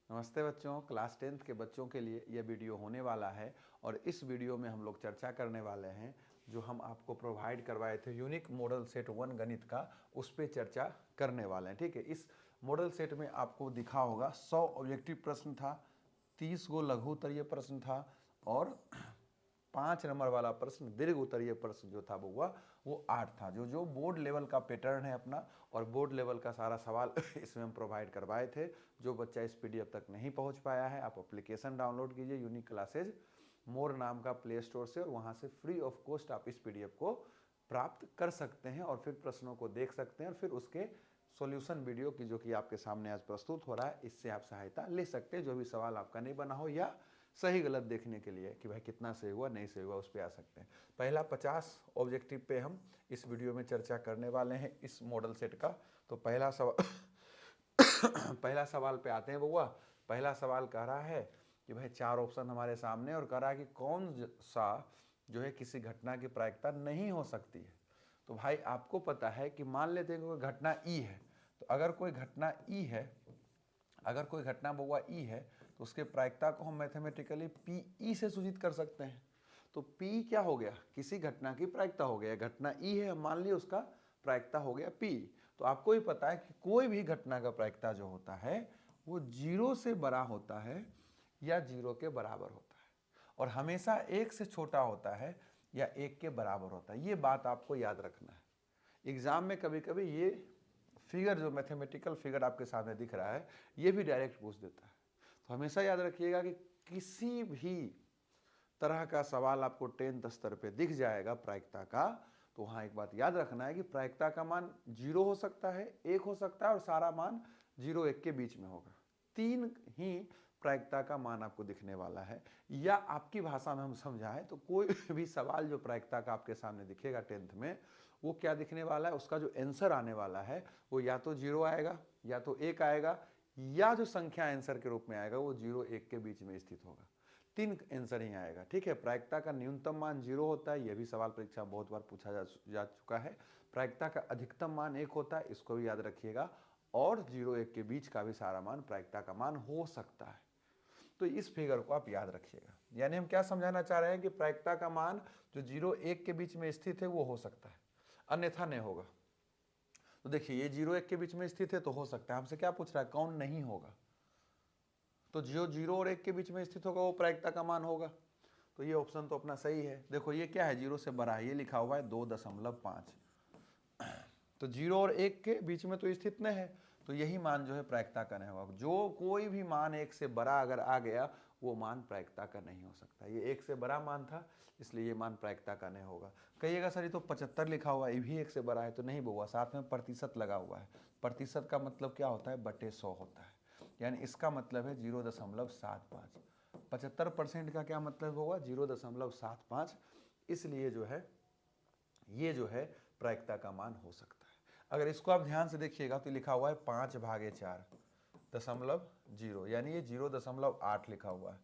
नमस्ते बच्चों, class 10th के बच्चों के लिए यह वीडियो होने वाला है और इस वीडियो में हम लोग चर्चा करने वाले हैं जो हम आपको प्रोवाइड करवाए थे यूनिक मॉडल सेट 1 गणित का, उस पर चर्चा करने वाले हैं। ठीक है, इस मॉडल सेट में आपको दिखा होगा 100 ऑब्जेक्टिव प्रश्न था, 30 गो लघु उत्तरीय प्रश्न था और 5 नंबर वाला प्रश्न दीर्घ उत्तरीय प्रश्न जो था वो 8 था। जो जो बोर्ड लेवल का पैटर्न है अपना और बोर्ड लेवल का सारा सवाल इसमें हम प्रोवाइड करवाए थे। जो बच्चा इस पीडीएफ तक नहीं पहुंच पाया है, आप एप्लीकेशन डाउनलोड कीजिए यूनिक क्लासेज मोर नाम का प्ले स्टोर से, और वहां से फ्री ऑफ कॉस्ट आप इस पीडीएफ को प्राप्त कर सकते हैं और फिर प्रश्नों को देख सकते हैं और फिर उसके सॉल्यूशन वीडियो की जो कि आपके सामने आज प्रस्तुत हो रहा है, इससे आप सहायता ले सकते हैं। जो भी सवाल आपका नहीं बना हो या सही गलत देखने के लिए कि भाई कितना सही हुआ नहीं सही हुआ, उस पर आ सकते हैं। पहला 50 ऑब्जेक्टिव पे हम इस वीडियो में चर्चा करने वाले हैं इस मॉडल सेट का। तो पहला सवाल पहला सवाल पे आते हैं बउआ। पहला सवाल कह रहा है कि भाई 4 ऑप्शन हमारे सामने और कह रहा है कि कौन सा जो है किसी घटना की प्रायिकता नहीं हो सकती है। तो भाई आपको पता है कि मान लेते हैं कोई घटना ई है, तो अगर कोई घटना ई है, अगर कोई घटना बउआ ई है तो उसके प्रायिकता को हम मैथमेटिकली पी ई से सूचित कर सकते हैं। तो पी क्या हो गया, किसी घटना की प्रायिकता हो गया। घटना ई है, मान लिया उसका प्रायिकता हो गया पी। तो आपको ही पता है कि कोई भी घटना का प्रायिकता जो होता है वो 0 से बड़ा होता है या 0 के बराबर होता है और हमेशा 1 से छोटा होता है या 1 के बराबर होता है। ये बात आपको याद रखना है। एग्जाम में कभी कभी ये फिगर, जो मैथमेटिकल फिगर आपके सामने दिख रहा है, ये भी डायरेक्ट पूछ देता है। तो हमेशा याद रखिएगा कि किसी भी तरह का सवाल आपको 10th स्तर पे दिख जाएगा प्रायिकता का, तो वहां एक बात याद रखना है कि प्रायिकता का मान 0 हो सकता है, 1 हो सकता है और सारा मान 0 1 के बीच में होगा। 3 ही प्रायिकता का मान आपको दिखने वाला है। या आपकी भाषा में हम समझाएं तो कोई भी सवाल जो प्रायिकता का आपके सामने दिखेगा 10th में, वो क्या दिखने वाला है, उसका जो आंसर आने वाला है वो या तो 0 आएगा या तो 1 आएगा, या जो संख्या आंसर के रूप में आएगा वो 0 1 के बीच में स्थित होगा। 3 आंसर ही आएगा। ठीक है, प्रायिकता का न्यूनतम मान 0 होता है, यह भी सवाल परीक्षा बहुत बार पूछा जा चुका है। प्रायिकता का अधिकतम मान 1 होता है, इसको भी याद रखिएगा। और 0 1 के बीच का भी सारा मान प्रायिकता का मान हो सकता है। तो इस फिगर को आप याद रखिएगा। यानी हम क्या समझाना चाह रहे हैं कि प्रायिकता का मान जो 0 1 के बीच में स्थित है वो हो सकता है, अन्यथा नहीं होगा। तो देखिए ये 0 1 के बीच में स्थित है तो हो सकता है। हमसे क्या पूछ रहा है, कौन नहीं होगा? तो जो 0 और 1 के बीच में स्थित होगा वो प्रायिकता का मान होगा। तो ये ऑप्शन तो अपना सही है। देखो ये क्या है, 0 से बड़ा है, ये लिखा हुआ है 2.5। तो 0 और 1 के बीच में तो स्थित नहीं है, तो यही मान जो है प्रायिकता का नहीं होगा। जो कोई भी मान 1 से बड़ा अगर आ गया वो मान प्रायिकता का नहीं हो सकता। ये 1 से बड़ा मान था इसलिए ये मान प्रायिकता का नहीं होगा। कहिएगा सर ये तो 75 लिखा हुआ है, ये भी 1 से बड़ा है। तो नहीं बुआ, साथ में प्रतिशत लगा हुआ है। प्रतिशत का मतलब क्या होता है, बटे 100 होता है। यानी इसका मतलब है 0.75। 75% का क्या मतलब होगा, 0.75। इसलिए जो है ये जो है प्रायिकता का मान हो सकता है। अगर इसको आप ध्यान से देखिएगा तो लिखा हुआ है 5/4.0, यानी ये 0.8 लिखा हुआ है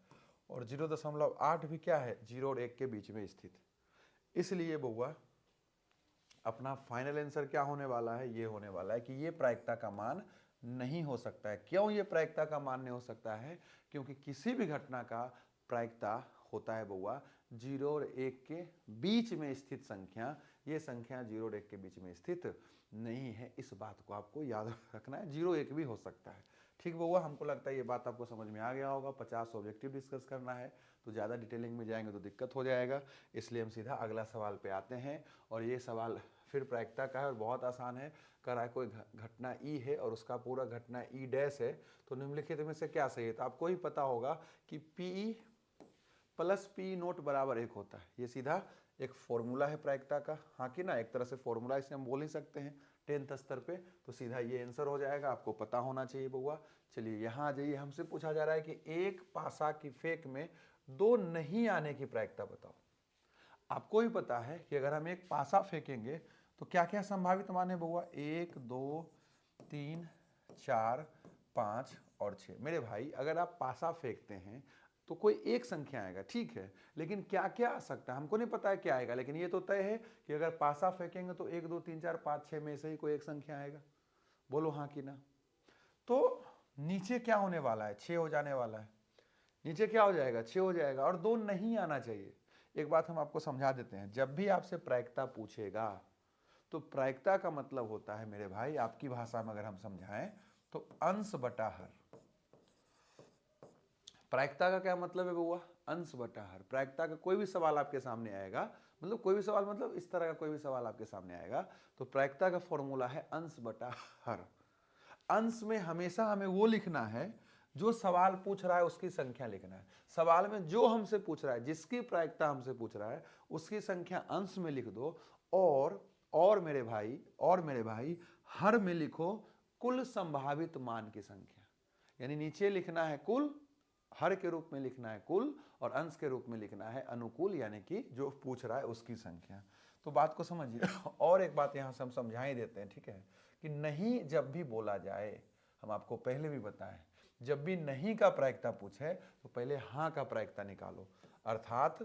और 0.8 भी क्या है, 0 और 1 के बीच में स्थित। इसलिए बउआ अपना फाइनल आंसर क्या होने वाला है, ये होने वाला है कि ये प्रायिकता का मान नहीं हो सकता है। क्यों ये प्रायिकता का मान नहीं हो सकता है, क्योंकि किसी भी घटना का प्रायिकता होता है बउआ 0 और 1 के बीच में स्थित संख्या। ये संख्या 0 और 1 के बीच में स्थित नहीं है, इस बात को आपको याद रखना है। 0 1 भी हो सकता है। ठीक बउआ, हमको लगता है ये बात आपको समझ में आ गया होगा। 50 ऑब्जेक्टिव डिस्कस करना है तो ज़्यादा डिटेलिंग में जाएंगे तो दिक्कत हो जाएगा, इसलिए हम सीधा अगला सवाल पे आते हैं। और ये सवाल फिर प्रायिकता का है और बहुत आसान है। कह रहा है कोई घटना ई है और उसका पूरा घटना ई डैश है, तो निम्नलिखित में से क्या सही है। तो आपको ही पता होगा कि पी प्लस पी नोट बराबर 1 होता है। ये सीधा एक फॉर्मूला है प्रायिकता का, हाँ कि ना, एक तरह से फॉर्मूला इसे हम बोल ही सकते हैं 10th स्तर पे। तो सीधा ये आंसर हो जाएगा, आपको पता होना चाहिए बउआ। चलिए यहाँ आ जाइए, हमसे पूछा जा रहा है कि एक पासा की फेंक में 2 नहीं आने की प्रायिकता बताओ। आपको ही पता है कि अगर हम एक पासा फेंकेंगे तो क्या क्या संभावित मान है बउआ, 1 2 3 4 5 और 6। मेरे भाई अगर आप पासा फेंकते हैं तो कोई एक संख्या आएगा, ठीक है, लेकिन क्या क्या आ सकता है हमको नहीं पता है क्या आएगा। लेकिन ये तो तय है कि अगर पासा फेंकेंगे तो 1 2 3 4 5 6 में से ही कोई एक संख्या आएगा। बोलो हाँ कि ना। तो नीचे क्या होने वाला है, 6 हो जाने वाला है, नीचे क्या हो जाएगा, 6 हो जाएगा, और 2 नहीं आना चाहिए। एक बात हम आपको समझा देते हैं, जब भी आपसे प्रायिकता पूछेगा तो प्रायिकता का मतलब होता है मेरे भाई, आपकी भाषा में अगर हम समझाएं तो अंश बटा हर। प्रायिकता का क्या मतलब है बउआ, अंश बटा हर। प्रायिकता का कोई भी सवाल आपके सामने आएगा, मतलब कोई भी सवाल मतलब इस तरह का कोई भी सवाल आपके सामने आएगा, तो प्रायिकता का फॉर्मूला है अंश बटा हर। अंश में हमेशा हमें वो लिखना है जो सवाल पूछ रहा है उसकी संख्या लिखना है। सवाल में जो हमसे पूछ रहा है, जिसकी प्रायिकता हमसे पूछ रहा है, उसकी संख्या अंश में लिख दो, और मेरे भाई हर में लिखो कुल संभावित मान की संख्या। यानी नीचे लिखना है कुल, हर के रूप में लिखना है कुल, और अंश के रूप में लिखना है अनुकूल, यानी कि जो पूछ रहा है उसकी संख्या। तो बात को समझिए। और एक बात यहां से हम समझा ही देते हैं, ठीक है, कि नहीं जब भी बोला जाए, हम आपको पहले भी बताएं, जब भी नहीं का प्रायिकता पूछे तो पहले हाँ का प्रायिकता निकालो। अर्थात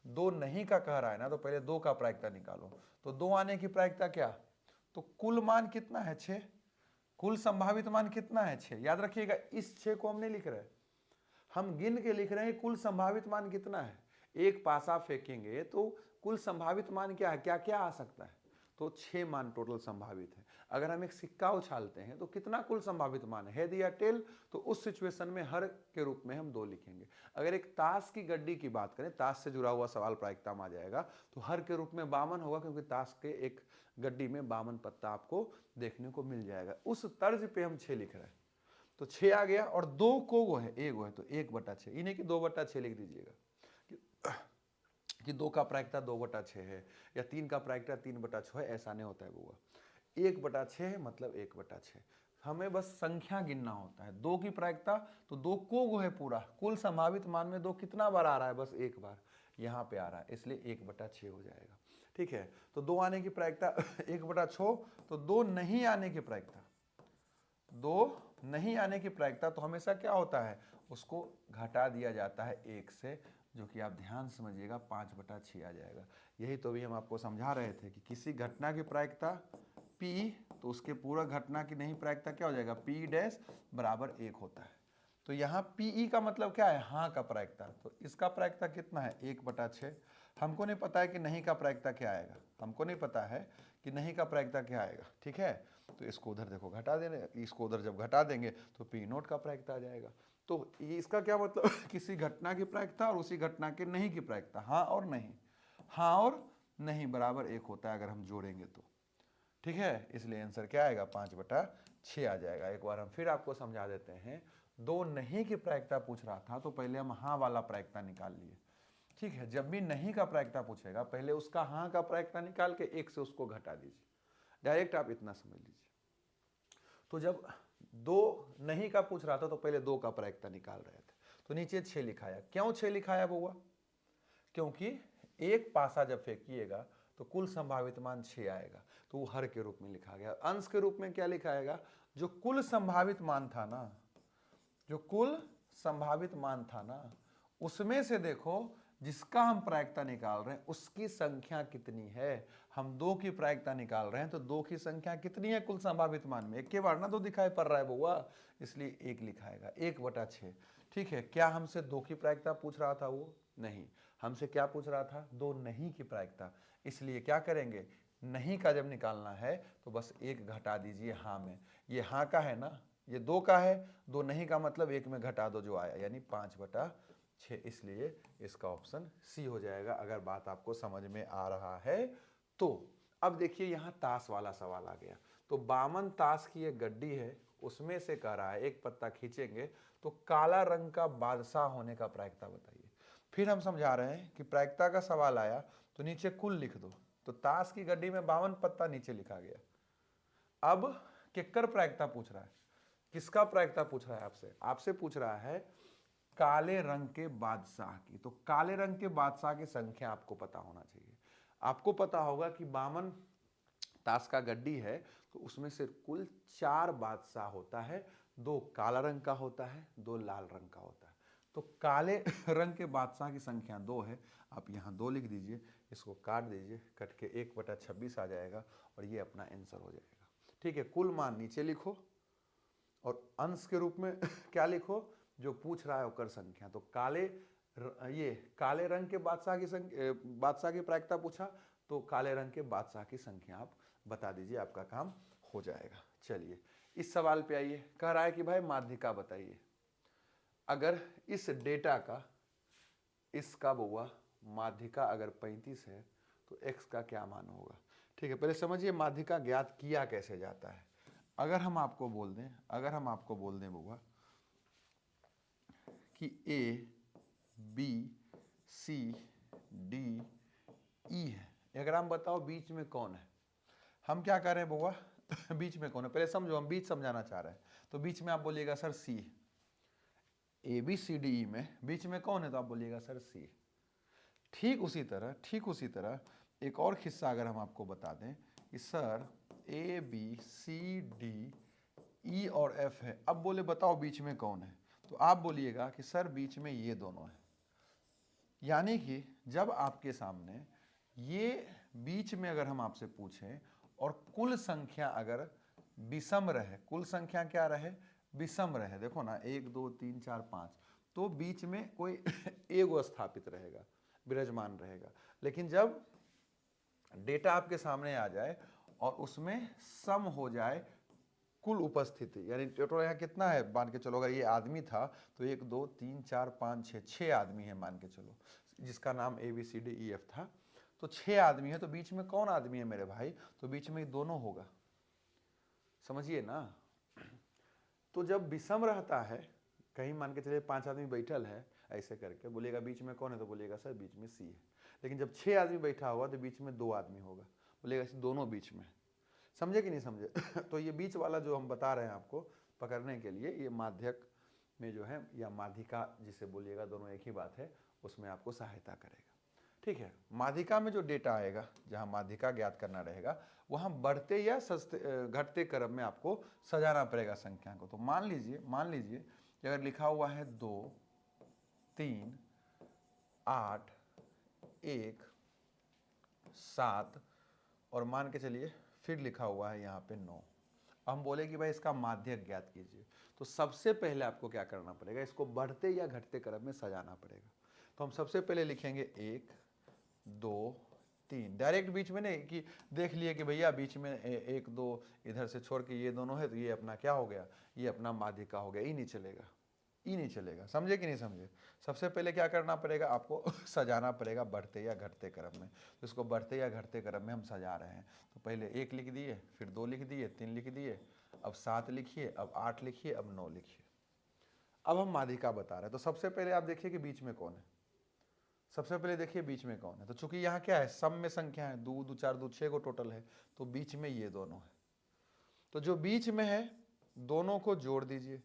2 नहीं का कह रहा है ना, तो पहले 2 का प्रायिकता निकालो। तो 2 आने की प्रायिकता क्या, तो कुल मान कितना है, 6। कुल संभावित मान कितना है, 6। याद रखिएगा, इस 6 को हम नहीं लिख रहे, हम गिन के लिख रहे हैं कुल संभावित मान कितना है। एक पासा फेंकेंगे तो कुल संभावित मान क्या है, क्या क्या आ सकता है, तो 6 मान टोटल संभावित है। अगर हम एक सिक्का उछालते हैं तो कितना कुल संभावित मान है, हेड या टेल, तो उस सिचुएशन में हर के रूप में हम 2 लिखेंगे। अगर एक ताश की गड्डी की बात करें, ताश से जुड़ा हुआ सवाल प्रायिकता में आ जाएगा, तो हर के रूप में 52 होगा, क्योंकि ताश के एक गड्डी में 52 पत्ता आपको देखने को मिल जाएगा। उस तर्ज पे हम 6 लिख रहे हैं, तो 6 आ गया, और 2 को वो है, एक वो है, तो 1/6, इन्हें कि 2/6 लिख दीजिएगा कि 2 का प्रायिकता 2/6 है, या 3 का प्रायिकता 3/6 है, ऐसा नहीं होता है बुआ। 1/6 मतलब 1/6। हमें बस संख्या गिनना होता है। 2 की प्रायिकता, तो 2 को वो है पूरा, कुल संभावित मान में 2 कितना बार आ रहा है, बस एक बार यहाँ पे आ रहा है, इसलिए 1/6 हो जाएगा। ठीक है, तो 2 आने की प्रायिकता 1/6, तो 2 नहीं आने की प्रायिकता, 2 नहीं आने की प्रायिकता, तो हमेशा क्या होता है, उसको घटा दिया जाता है 1 से, जो कि आप ध्यान समझिएगा 5/6 आ जाएगा। यही तो भी हम आपको समझा रहे थे कि किसी घटना की प्रायिकता P, तो उसके पूरा घटना की नहीं प्रायिकता क्या हो जाएगा, P' बराबर 1 होता है। तो यहाँ PE का मतलब क्या है, हाँ का प्रायिकता, तो इसका प्रायिकता कितना है, 1/6। हमको नहीं पता है कि नहीं का प्रायिकता क्या आएगा, हमको नहीं पता है कि नहीं का प्रायिकता क्या आएगा, ठीक है। तो इसको उधर देखो घटा देने, इसको उधर जब घटा देंगे तो P0 का प्रायिकता आ जाएगा। तो इसका क्या मतलब, किसी घटना की प्रायिकता और उसी घटना के नहीं की प्रायिकता, हाँ और नहीं, हाँ और नहीं बराबर 1 होता है अगर हम जोड़ेंगे तो, ठीक है। इसलिए आंसर क्या आएगा, 5/6 आ जाएगा। एक बार हम फिर आपको समझा देते हैं। 2 नहीं की प्रायिकता पूछ रहा था, तो पहले हम हाँ वाला प्रायिकता निकाल लिए, ठीक है। जब भी नहीं का प्रायिकता पूछेगा, पहले उसका हाँ का प्रायिकता निकाल के 1 से उसको घटा दीजिए, डायरेक्ट आप इतना समझ लीजिए। तो जब 2 नहीं का पूछ रहा था, तो पहले 2 का प्रायिकता निकाल रहे थे, तो नीचे 6 लिखाया। क्यों 6 लिखाया बउआ, क्योंकि एक पासा जब फेंकिएगा तो कुल संभावित मान 6 आएगा, तो वो हर के रूप में लिखा गया। अंश के रूप में क्या लिखाएगा, जो कुल संभावित मान था ना, जो कुल संभावित मान था ना, उसमें से देखो जिसका हम प्रायिकता निकाल रहे हैं उसकी संख्या कितनी है। हम 2 की प्रायिकता निकाल रहे हैं, तो 2 की संख्या कितनी है कुल संभावित मान में, एक के बार ना 2 दिखाई पड़ रहा है बउआ, इसलिए 1 लिखाएगा, 1/6। ठीक है, क्या हमसे 2 की प्रायिकता पूछ रहा था, वो नहीं, हमसे क्या पूछ रहा था, 2 नहीं की प्रायिकता। इसलिए क्या करेंगे, नहीं का जब निकालना है तो बस 1 घटा दीजिए हाँ में, ये हाँ का है ना, ये 2 का है, 2 नहीं का मतलब 1 में घटा दो जो आया, यानी 5/6, इसलिए इसका ऑप्शन सी हो जाएगा, अगर बात आपको समझ में आ रहा है तो। अब देखिए यहाँ ताश वाला सवाल आ गया। तो 52 ताश की एक गड्डी है, उसमें से कह रहा है एक पत्ता खींचेंगे तो काला रंग का बादशाह होने का प्रायिकता बताइए। फिर हम समझा रहे हैं कि प्रायिकता का सवाल आया तो नीचे कुल लिख दो, तो ताश की गड्डी में 52 पत्ता नीचे लिखा गया। अब केकर प्रायिकता पूछ रहा है, किसका प्रायिकता पूछ रहा है, आपसे आपसे पूछ रहा है काले रंग के बादशाह की। तो काले रंग के बादशाह की संख्या आपको पता होना चाहिए। आपको पता होगा कि 52 ताश का गड्डी है, तो उसमें से कुल 4 बादशाह होता है, 2 काला रंग का होता है, 2 लाल रंग का होता है। तो काले रंग के बादशाह की संख्या 2 है, आप यहाँ 2 लिख दीजिए, इसको काट दीजिए, कट के 1/26 आ जाएगा, और ये अपना आंसर हो जाएगा। ठीक है, कुल मान नीचे लिखो और अंश के रूप में क्या लिखो, जो पूछ रहा है वो कर संख्या। तो ये काले रंग के बादशाह की प्रायिकता पूछा, तो काले रंग के बादशाह की संख्या आप बता दीजिए, आपका काम हो जाएगा। चलिए इस सवाल पे आइए, कह रहा है कि भाई माध्यिका बताइए, अगर इस डेटा का, इसका बउआ माध्यिका अगर 35 है तो x का क्या मान होगा। ठीक है, पहले समझिए माध्यिका ज्ञात किया कैसे जाता है। अगर हम आपको बोल दें बउआ कि A B C D E है, अगर हम बताओ बीच में कौन है, हम क्या कर रहे हैं बउआ बीच में कौन है, पहले समझो, हम बीच समझाना चाह रहे हैं। तो बीच में आप बोलिएगा सर C, ABCDE में बीच में कौन है, तो आप बोलिएगा सर C। ठीक उसी तरह एक और किस्सा अगर हम आपको बता दें कि सर ABCDE और F है, अब बोले बताओ बीच में कौन है, तो आप बोलिएगा कि सर बीच में ये दोनों है। यानी कि जब आपके सामने ये बीच में अगर हम आपसे पूछें और कुल संख्या अगर विषम रहे, कुल संख्या क्या रहे, विषम रहे, देखो ना 1 2 3 4 5, तो बीच में कोई एगो स्थापित रहेगा, विराजमान रहेगा। लेकिन जब डेटा आपके सामने आ जाए और उसमें सम हो जाए कुल उपस्थिति, यानी टोटल यहाँ कितना है, मान के चलो अगर ये आदमी था तो 1 2 3 4 5 6 आदमी है मान के चलो, जिसका नाम ABCDEF था, तो 6 आदमी है, तो बीच में कौन आदमी है मेरे भाई, तो बीच में दोनों होगा, समझिए ना। तो जब विषम रहता है, कहीं मान के चलिए 5 आदमी बैठल है, ऐसे करके बोलिएगा बीच में कौन है, तो बोलिएगा सर बीच में C है। लेकिन जब 6 आदमी बैठा हुआ तो बीच में 2 आदमी होगा, बोलिएगा दोनों बीच में, समझे कि नहीं समझे तो ये बीच वाला जो हम बता रहे हैं आपको पकड़ने के लिए, ये माध्यक में जो है, या माध्यिका जिसे बोलिएगा, दोनों एक ही बात है, उसमें आपको सहायता करेगा। ठीक है, माध्यिका में जो डेटा आएगा, जहां माध्यिका ज्ञात करना रहेगा, वहां बढ़ते या घटते क्रम में आपको सजाना पड़ेगा संख्या को। तो मान लीजिए कि अगर लिखा हुआ है 2 3 8 1 7 और मान के चलिए फिर लिखा हुआ है यहाँ पे 9, हम बोले कि भाई इसका माध्यक ज्ञात कीजिए, तो सबसे पहले आपको क्या करना पड़ेगा, इसको बढ़ते या घटते क्रम में सजाना पड़ेगा। तो हम सबसे पहले लिखेंगे 1 2 3, डायरेक्ट बीच में नहीं कि देख लिए कि भैया बीच में 1 2 इधर से छोड़ के ये दोनों है, तो ये अपना क्या हो गया, ये अपना माध्यिका हो गया, ये नहीं चलेगा, समझे कि नहीं समझे। सबसे पहले क्या करना पड़ेगा, आपको सजाना पड़ेगा बढ़ते या घटते क्रम में। तो इसको बढ़ते या घटते क्रम में हम सजा रहे हैं, तो पहले 1 लिख दिए, फिर 2 लिख दिए, 3 लिख दिए, अब 7 लिखिए, अब 8 लिखिए, अब 9 लिखिए। अब हम माध्यिका बता रहे हैं, तो सबसे पहले आप देखिए कि बीच में कौन है, सबसे पहले देखिए बीच में कौन है। तो चूंकि यहाँ क्या है, सम में संख्या है, 2 2 4 2 6 को टोटल है, तो बीच में ये दोनों है। तो जो बीच में है दोनों को जोड़ दीजिए,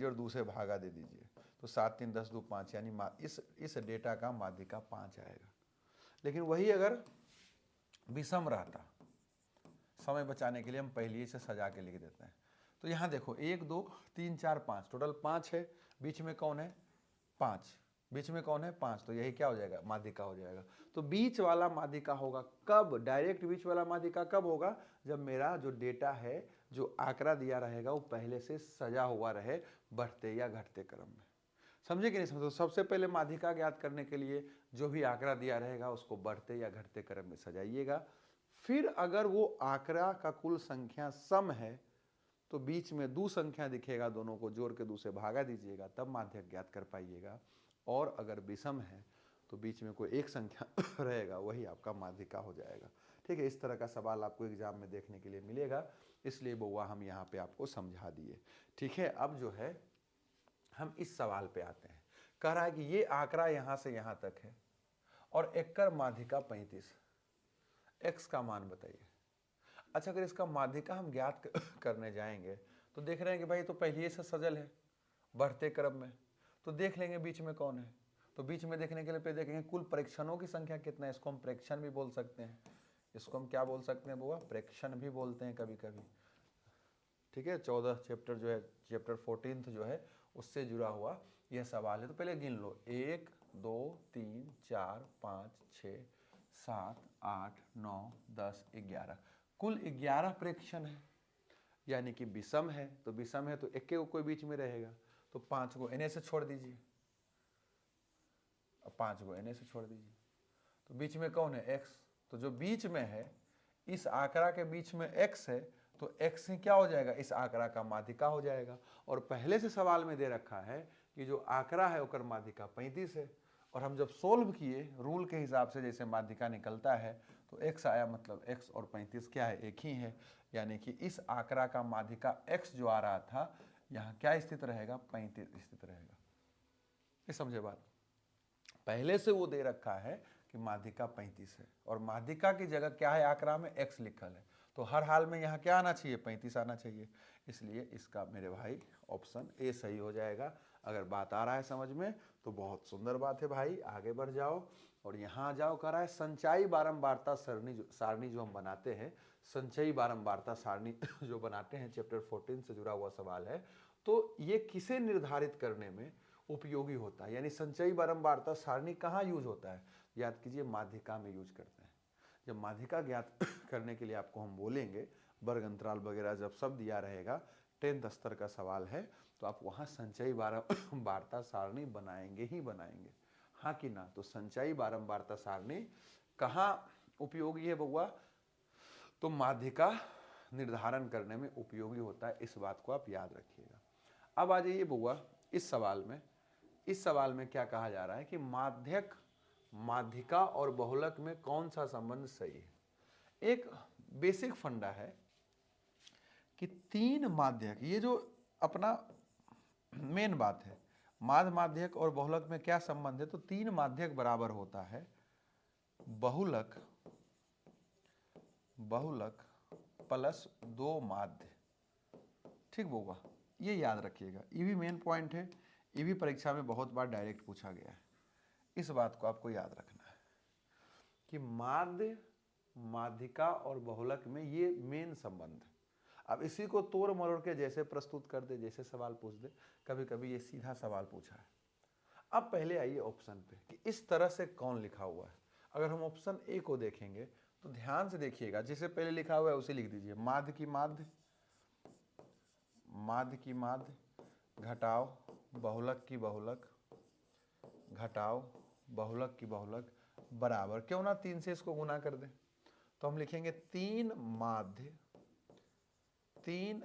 और 2 से भागा दे दीजिए, तो 7 3 10 2 5, यानी इस डेटा का माध्यिका 5 आएगा। लेकिन वही अगर विषम रहता, समय बचाने के लिए हम पहले से सजा के लिख देते हैं। तो यहाँ देखो 1 2 3 4 5, टोटल 5 है, बीच में कौन है 5, बीच में कौन है 5, तो यही क्या हो जाएगा, माध्यिका हो जाएगा। तो बीच वाला माध्यिका होगा कब, डायरेक्ट बीच वाला माध्यिका कब होगा, जब मेरा जो डेटा है, जो आंकड़ा दिया रहेगा, वो पहले से सजा हुआ रहे बढ़ते या घटते क्रम में। समझे कि नहीं समझे। तो सबसे पहले माध्यिका ज्ञात करने के लिए जो भी आंकड़ा दिया रहेगा उसको बढ़ते या घटते क्रम में सजाइएगा। फिर अगर वो आंकड़ा का कुल संख्या सम है तो बीच में 2 संख्या दिखेगा, दोनों को जोड़ के 2 से भागा दीजिएगा, तब माध्यक ज्ञात कर पाइएगा। और अगर विषम है तो बीच में कोई एक संख्या रहेगा, वही आपका माध्यिका हो जाएगा। ठीक है, इस तरह का सवाल आपको एग्जाम में देखने के लिए मिलेगा, इसलिए बउआ हम यहाँ पे आपको समझा दिए। ठीक है, अब जो है हम इस सवाल पे आते हैं। कह रहा है कि ये आंकड़ा यहाँ से यहाँ तक है और एकर माध्यिका 35, एक्स का मान बताइए। अच्छा, अगर इसका माध्यिका हम ज्ञात करने जाएंगे तो देख रहे हैं कि भाई तो पहले से सजल है बढ़ते क्रम में, तो देख लेंगे बीच में कौन है। तो बीच में देखने के लिए पे देखेंगे कुल प्रेक्षणों की संख्या कितना है, इसको हम प्रेक्षण भी बोल सकते हैं, इसको हम क्या बोल सकते हैं बुआ, प्रेक्षण भी बोलते हैं कभी कभी। ठीक है, 14 चैप्टर जो है, चैप्टर 14 जो है उससे जुड़ा हुआ यह सवाल है। तो पहले गिन लो, 1 2 3 4 5 6 7 8 9 10 11, कुल 11 प्रेक्षण है। यानी कि विषम है, तो विषम है तो एक को कोई बीच में रहेगा, तो 5 को Na से छोड़ दीजिए, अब 5 को Na से छोड़ दीजिए, तो बीच में कौन है? x। तो जो बीच में है, इस आंकड़ा के बीच में x है, तो x ही क्या हो जाएगा? इस आंकड़ा का माध्यिका हो जाएगा। और पहले से सवाल में दे रखा है कि जो आंकड़ा है ओकर माध्यिका 35 है, और हम जब सोल्व किए रूल के हिसाब से जैसे माध्यिका निकलता है तो x आया, मतलब x और 35 क्या है? एक ही है, यानी कि इस आंकड़ा का माध्यिका x जो आ रहा था यहाँ क्या स्थित रहेगा? 35 स्थित रहेगा। ये समझे बात? पहले से वो दे रखा है कि माध्यिका 35 है, और माध्यिका की जगह क्या है? आंकड़ा में x लिखल है, तो हर हाल में यहाँ क्या आना चाहिए? 35 आना चाहिए। इसलिए इसका मेरे भाई ऑप्शन ए सही हो जाएगा। अगर बात आ रहा है समझ में तो बहुत सुंदर बात है भाई, आगे बढ़ जाओ और यहाँ जाओ। कह रहा है संचयी बारंबारता सारणी जो हम बनाते हैं, संचयी बारंबारता सारणी जो बनाते हैं, चैप्टर 14 से जुड़ा हुआ सवाल है। तो ये किसे निर्धारित करने में उपयोगी होता है? यानी संचयी बारंबारता सारणी कहाँ यूज होता है? याद कीजिए, माध्यिका में यूज करते हैं। जब माध्यिका ज्ञात करने के लिए आपको हम बोलेंगे, वर्ग अंतराल वगैरह जब सब दिया रहेगा, 10th स्तर का सवाल है, तो आप वहाँ संचयी बारंबारता सारणी बनाएंगे ही बनाएंगे, हाँ कि ना? तो संचयी बारंबारता सारणी कहाँ उपयोगी है बउआ? तो माध्यिका निर्धारण करने में उपयोगी होता है, इस बात को आप याद रखिएगा। अब आ जाइए बउआ इस सवाल में। इस सवाल में क्या कहा जा रहा है कि माध्यक, माध्यिका और बहुलक में कौन सा संबंध सही है? एक बेसिक फंडा है कि 3 माध्यक, ये जो अपना मेन बात है, माध्य माध्यक और बहुलक में क्या संबंध है? तो 3 माध्यक बराबर होता है बहुलक, बहुलक प्लस 2 माध्य। ठीक बउआ, ये याद रखिएगा, ये भी मेन पॉइंट है, ये भी परीक्षा में बहुत बार डायरेक्ट पूछा गया है। इस बात को आपको याद रखना है कि माध्य, माध्यिका और बहुलक में ये मेन संबंध है। अब इसी को तोड़ मरोड़ के जैसे प्रस्तुत कर दे, जैसे सवाल पूछ दे, कभी कभी ये सीधा सवाल पूछा है। अब पहले आइए ऑप्शन पे कि इस तरह से कौन लिखा हुआ है। अगर हम ऑप्शन ए को देखेंगे तो ध्यान से देखिएगा, जिसे पहले लिखा हुआ है उसे लिख दीजिए। माध्य की माध्य, माध्य की माध्य घटाओ बहुलक की बहुलक, घटाओ बहुलक की बहुलक, बराबर, क्यों ना 3 से इसको गुना कर दें। तो हम लिखेंगे 3 माध्य, 3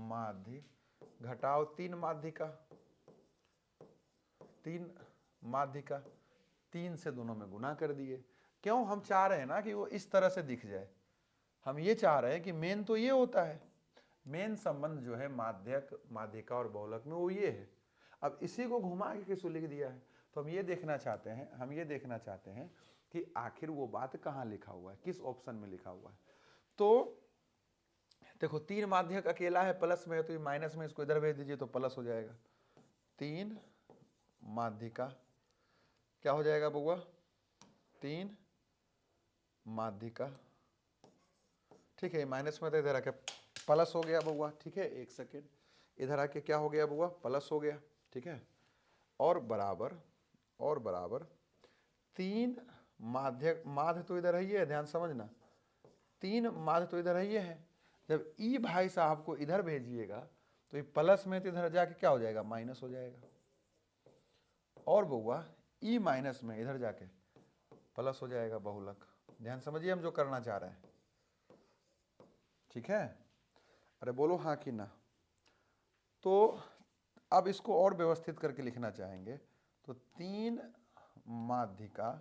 माध्य घटाओ 3 माध्यिका, 3 माध्यिका, 3 से दोनों में गुना कर दिए। क्यों? हम चाह रहे हैं ना कि वो इस तरह से दिख जाए। हम ये चाह रहे हैं कि मेन तो ये होता है, मेन संबंध जो है माध्यक, माध्यिका और बहुलक में वो ये है। अब इसी को घुमा के किसको लिख दिया है? तो हम ये देखना चाहते हैं, हम ये देखना चाहते हैं कि आखिर वो बात कहाँ लिखा हुआ है, किस ऑप्शन में लिखा हुआ है। तो देखो 3 माध्यक अकेला है, प्लस में है, तो ये माइनस में इसको इधर भेज दीजिए तो प्लस हो जाएगा। 3 माध्यिका क्या हो जाएगा बउआ? 3 माध्यिका, ठीक है, माइनस में तो इधर आके प्लस हो गया बउआ। ठीक है, एक सेकेंड, इधर आके क्या हो गया बउआ? प्लस हो गया। ठीक है, और बराबर, और बराबर 3 माध्यक, माध्य तो इधर ही है, ध्यान समझना, 3 माध्य तो इधर ही है। जब ई भाई साहब को इधर भेजिएगा तो ये प्लस में तो इधर जाके क्या हो जाएगा? माइनस हो जाएगा। और बउआ ई माइनस में इधर जाके प्लस हो जाएगा बहुलक। ध्यान समझिए हम जो करना चाह रहे हैं। ठीक है, अरे बोलो हाँ कि ना। तो अब इसको और व्यवस्थित करके लिखना चाहेंगे तो 3 माध्यिका,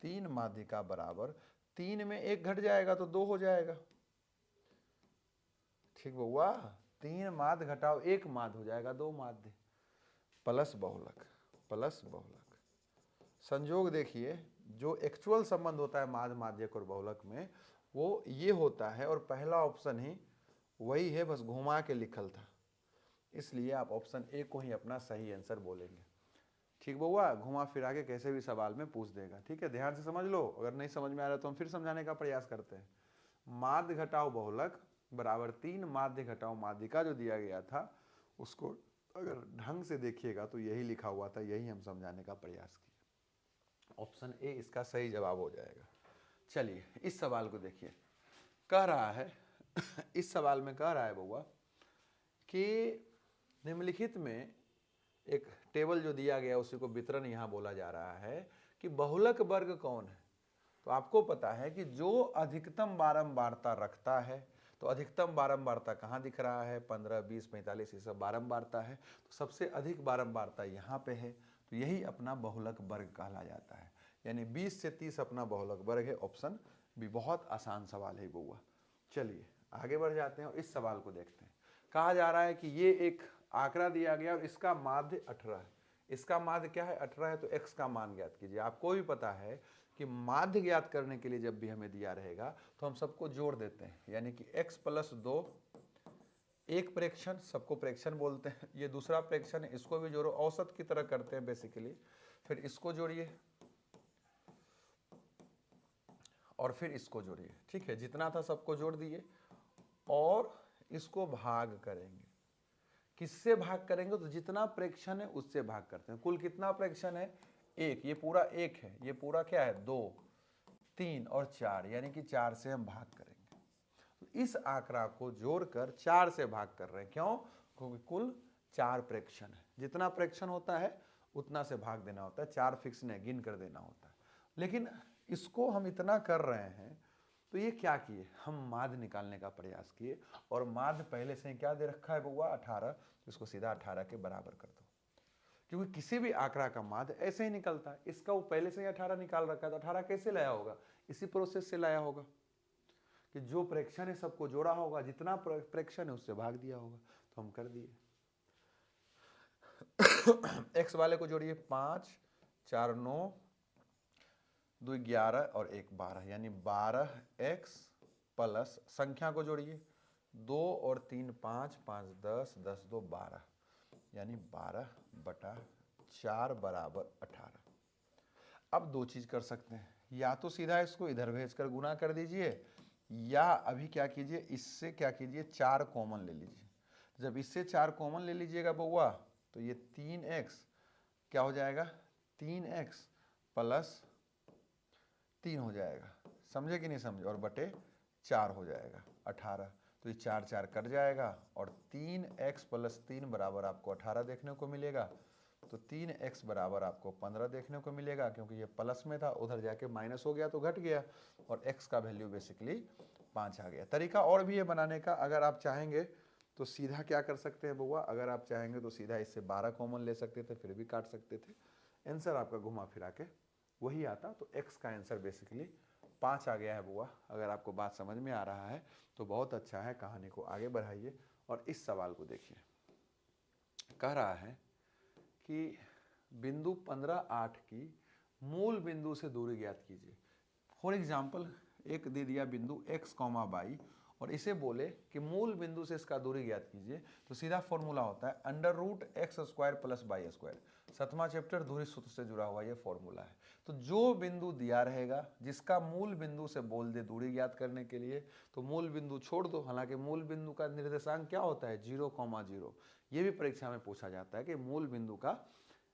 3 माध्यिका बराबर 3 में 1 घट जाएगा तो 2 हो जाएगा। ठीक बउआ, 3 माध्य घटाओ 1 माध्य हो जाएगा 2 माध्य, प्लस बहुलक, प्लस बहुलक। संयोग देखिए, जो एक्चुअल संबंध होता है माध्य, माध्यक और बहुलक में वो ये होता है, और पहला ऑप्शन ही वही है, बस घुमा के लिखल था, इसलिए आप ऑप्शन ए को ही अपना सही आंसर बोलेंगे। ठीक बउआ, घुमा फिरा के कैसे भी सवाल में पूछ देगा। ठीक है, ध्यान से समझ लो, अगर नहीं समझ में आ रहा तो हम फिर समझाने का प्रयास करते हैं। माध्य घटाओ बहुलक बराबर 3 माध्य घटाओ माध्यिका जो दिया गया था, उसको अगर ढंग से देखिएगा तो यही लिखा हुआ था, यही हम समझाने का प्रयास किया। ऑप्शन ए इसका सही जवाब हो जाएगा। चलिए इस सवाल को देखिए, कह रहा है इस सवाल में कह रहा है बउआ कि निम्नलिखित में एक टेबल जो दिया गया उसी को वितरण यहाँ बोला जा रहा है कि बहुलक वर्ग कौन है। तो आपको पता है कि जो अधिकतम बारंबारता रखता है, तो अधिकतम बारंबारता कहाँ दिख रहा है, 15, 20, 45 ये सब बारंबारता है। तो सबसे अधिक बारंबारता यहाँ पे है, तो यही अपना बहुलक वर्ग कहला जाता है। यानी 20 से 30 अपना बहुलक वर्ग है। ऑप्शन भी बहुत आसान सवाल है बउआ। चलिए आगे बढ़ जाते हैं और इस सवाल को देखते हैं। कहा जा रहा है कि ये एक आंकड़ा दिया गया और इसका माध्य 18 है। इसका माध्य क्या है, 18 है, तो x का मान ज्ञात कीजिए। आपको भी पता है कि माध्य ज्ञात करने के लिए जब भी हमें दिया रहेगा तो हम सबको जोड़ देते हैं, यानी कि x + 2, एक प्रेक्षण, सबको प्रेक्षण बोलते हैं, ये दूसरा प्रेक्षण है, इसको भी जोड़ो, औसत की तरह करते हैं बेसिकली। फिर इसको जोड़िए और फिर इसको जोड़िए, ठीक है, जितना था सबको जोड़ दिए और इसको भाग करेंगे। किससे भाग करेंगे, तो जितना प्रेक्षण है उससे भाग करते हैं। कुल कितना प्रेक्षण है, एक, ये पूरा एक है, ये पूरा क्या है, 2, 3 और 4, यानी कि 4 से हम भाग करेंगे। तो इस आंकड़ा को जोड़कर 4 से भाग कर रहे हैं, क्यों, क्योंकि कुल 4 प्रेक्षण है, जितना प्रेक्षण होता है उतना से भाग देना होता है, 4 फिक्स नहीं, गिन कर देना होता है। लेकिन इसको हम इतना कर रहे हैं तो ये क्या किए, हम माध्य निकालने का प्रयास किए और माध्य पहले से क्या दे रखा है बउआ, 18, तो इसको सीधा 18 के बराबर कर दो। क्योंकि किसी भी आंकड़ा का माध्य ऐसे ही निकलता है, इसका वो पहले से ही 18 निकाल रखा है, तो 18 कैसे लाया होगा, इसी प्रोसेस से लाया होगा कि जो प्रेक्षण है सबको जोड़ा होगा, जितना प्रेक्षण है उससे भाग दिया होगा। तो हम कर दिए। x वाले को जोड़िए, 5, 4, 9, 2, 11 और 1, 12, यानी 12x प्लस, संख्या को जोड़िए, 2 और 3, 5, 5, 10, 10, 2, 12, यानी 12/4 बराबर 18। अब दो चीज कर सकते हैं, या तो सीधा इसको इधर भेजकर गुना कर दीजिए, या अभी क्या कीजिए, इससे क्या कीजिए, 4 कॉमन ले लीजिए। जब इससे 4 कॉमन ले लीजिएगा बउआ, तो ये 3x क्या हो जाएगा, 3x प्लस 3 हो जाएगा, समझे कि नहीं समझे, और बटे 4 हो जाएगा 18। तो ये 4 4 कट जाएगा और 3x प्लस 3 बराबर आपको 18 देखने को मिलेगा। तो 3x बराबर आपको 15 देखने को मिलेगा, क्योंकि ये प्लस में था, उधर जाके माइनस हो गया तो घट गया, और x का वैल्यू बेसिकली 5 आ गया। तरीका और भी है बनाने का, अगर आप चाहेंगे तो सीधा क्या कर सकते हैं बउआ, अगर आप चाहेंगे तो सीधा इससे 12 कॉमन ले सकते थे, फिर भी काट सकते थे, आंसर आपका घुमा फिरा के वही आता। तो x का आंसर बेसिकली 5 आ गया है बउआ। अगर आपको बात समझ में आ रहा है तो बहुत अच्छा है, कहानी को आगे बढ़ाइए और इस सवाल को देखिए। कह रहा है कि बिंदु 15, 8 की मूल बिंदु से दूरी ज्ञात कीजिए। फॉर एग्जाम्पल एक दे दिया बिंदु x, y और इसे बोले कि मूल बिंदु से इसका दूरी ज्ञात कीजिए, तो सीधा फॉर्मूला होता है √x² + y²। 7वां चैप्टर दूरी सूत्र से जुड़ा हुआ ये फॉर्मूला है। तो जो बिंदु दिया रहेगा जिसका मूल बिंदु से बोल दे दूरी ज्ञात करने के लिए, तो मूल बिंदु छोड़ दो। हालांकि मूल बिंदु का निर्देशांक क्या होता है, 0,0। ये भी परीक्षा में पूछा जाता है कि मूल बिंदु का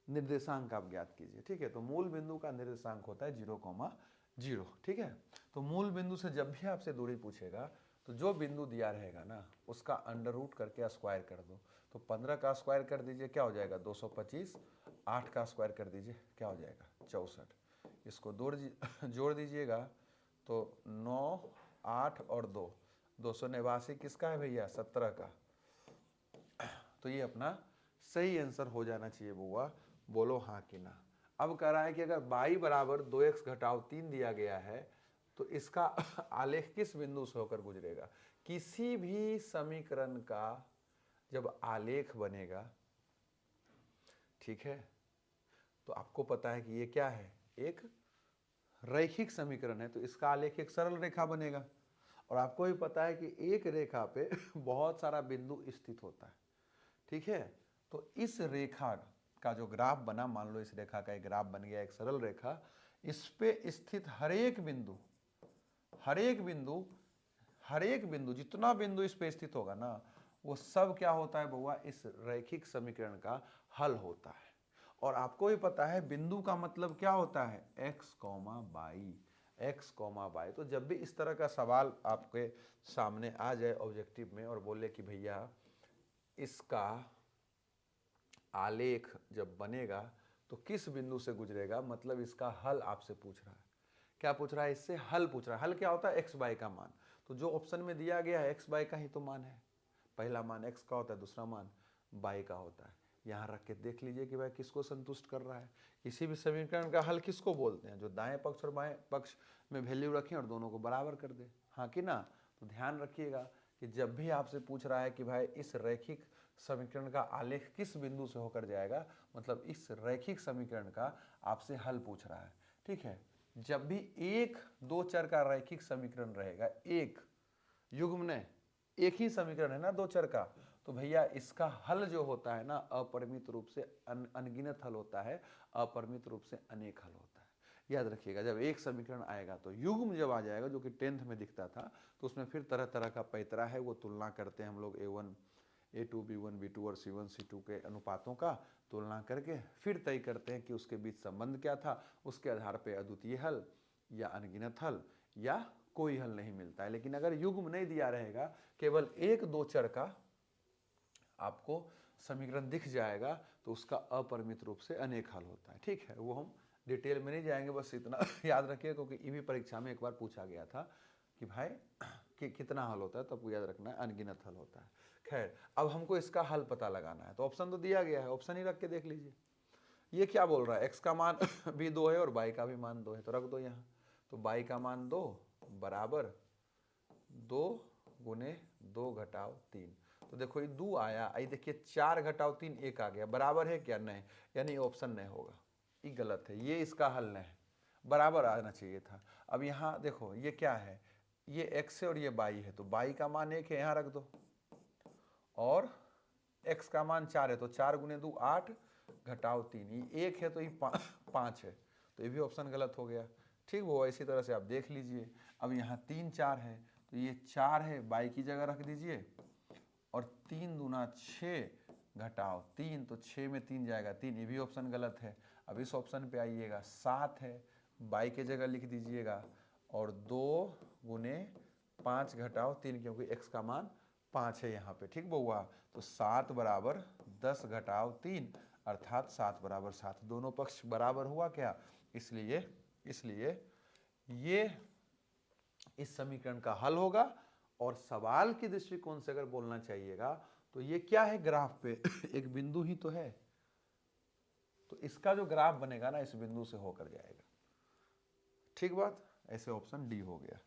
निर्देशांक आप ज्ञात कीजिए, ठीक है। तो मूल बिंदु का निर्देशांक होता है 0,0, ठीक है। तो मूल बिंदु से जब भी आपसे दूरी पूछेगा तो जो बिंदु दिया रहेगा ना उसका √, करके स्क्वायर कर दो। तो 15 का स्क्वायर कर दीजिए, क्या हो जाएगा, 225। 8 का स्क्वायर कर दीजिए, क्या हो जाएगा, 64। इसको जोड़ दीजिएगा तो 9, 8 और 2, 289 किसका है भैया, 17 का। तो ये अपना सही आंसर हो जाना चाहिए बुआ, बोलो हाँ कि ना। अब कह रहा है कि अगर y बराबर 2x घटाव 3 दिया गया है तो इसका आलेख किस बिंदु से होकर गुजरेगा। किसी भी समीकरण का जब आलेख बनेगा, ठीक है, तो आपको पता है कि ये क्या है, एक रैखिक समीकरण है, तो इसका आलेख एक सरल रेखा बनेगा। और आपको भी पता है कि एक रेखा पे बहुत सारा बिंदु स्थित होता है, ठीक है। तो इस रेखा का जो ग्राफ बना, मान लो इस रेखा का एक ग्राफ बन गया, एक सरल रेखा, इस पे स्थित हर एक बिंदु जितना बिंदु इस पे स्थित होगा ना, वो सब क्या होता है बउआ, इस रैखिक समीकरण का हल होता है। और आपको भी पता है बिंदु का मतलब क्या होता है, x, y। x, y। तो जब भी इस तरह का सवाल आपके सामने आ जाए ऑब्जेक्टिव में और बोले कि भैया इसका आलेख जब बनेगा तो किस बिंदु से गुजरेगा, मतलब इसका हल आपसे पूछ रहा है। क्या पूछ रहा है? इससे हल पूछ रहा है। हल क्या होता है? एक्स बाई का मान। तो जो ऑप्शन में दिया गया है एक्स बाई का ही तो मान है। पहला मान एक्स का होता है, दूसरा मान बाई का होता है। यहाँ रख के देख लीजिए कि भाई किसको संतुष्ट कर रहा है। किसी भी समीकरण का हल किसको बोलते हैं? जो दाएं पक्ष और बाएं पक्ष में वैल्यू रखें और दोनों को बराबर कर दे, हाँ कि ना। तो ध्यान रखिएगा कि जब भी आपसे पूछ रहा है कि भाई इस रैखिक समीकरण का आलेख किस बिंदु से होकर जाएगा, मतलब इस रैखिक समीकरण का आपसे हल पूछ रहा है। ठीक है, जब भी एक दो चर का रैखिक समीकरण रहेगा, एक युग्म ने एक ही समीकरण है ना दो चर का, तो भैया इसका हल जो होता है ना अपरिमित रूप से अनगिनत हल होता है, अपरिमित रूप से अनेक हल होता है। याद रखिएगा, जब एक समीकरण आएगा तो युग्म जब आ जाएगा, जो कि 10th में दिखता था, तो उसमें फिर तरह तरह का पैतरा है, वो तुलना करते हैं हम लोग A1 A2 B1 B2 और C1 C2 के अनुपातों का तुलना करके फिर तय करते हैं कि उसके बीच संबंध क्या था। उसके आधार पर अद्वितीय हल या अनगिनत हल या कोई हल नहीं मिलता है। लेकिन अगर युग्म नहीं दिया रहेगा, केवल एक दो चर का आपको समीकरण दिख जाएगा, तो उसका अपरिमित रूप से अनेक हल होता है। ठीक है, वो हम डिटेल में नहीं जाएंगे, बस इतना याद रखिए, क्योंकि ईवी परीक्षा में एक बार पूछा गया था कि भाई कि कितना हल होता है, तो आपको याद रखना है अनगिनत हल होता है। खैर, अब हमको इसका हल पता लगाना है, तो ऑप्शन तो दिया गया है, ऑप्शन ही रख के देख लीजिए। ये क्या बोल रहा है? एक्स का मान भी 2 है और बाई का भी मान 2 है, तो रख दो यहाँ। तो बाई का मान 2 बराबर 2 गुने 2 घटाव 3। तो देखो ये 2 आया, आई देखिए 4 घटाव 3 1 आ गया, बराबर है क्या? नहीं, यानी ऑप्शन नहीं होगा, ये गलत है, ये इसका हल नहीं है, बराबर आना चाहिए था। अब यहाँ देखो ये क्या है, ये एक्स है और ये बाई है, तो बाई का मान 1 है, यहाँ रख दो, और एक्स का मान 4 है, तो 4 गुने 2 8 घटाव 3, ये 1 है तो ये 5 है, तो ये भी ऑप्शन गलत हो गया। ठीक वो इसी तरह से आप देख लीजिए। अब यहाँ 3 4 है, तो ये 4 है, बाई की जगह रख दीजिए, और 3 दूना 6 घटाव 3, तो 6 में 3 जाएगा 3, ये भी ऑप्शन गलत है। अब इस ऑप्शन पे आइएगा, 7 है, बाई की जगह लिख दीजिएगा, और 2 गुने 5 घटाव 3, क्योंकि एक्स का मान 5 है यहाँ पे। ठीक बहुआ, तो 7 बराबर 10 घटाव 3, अर्थात 7 बराबर 7, दोनों पक्ष बराबर हुआ क्या? इसलिए ये इस समीकरण का हल होगा। और सवाल की दृष्टिकोण से अगर बोलना चाहिएगा, तो ये क्या है ग्राफ पे एक बिंदु ही तो है, तो इसका जो ग्राफ बनेगा ना इस बिंदु से होकर जाएगा। ठीक बात, ऐसे ऑप्शन डी हो गया।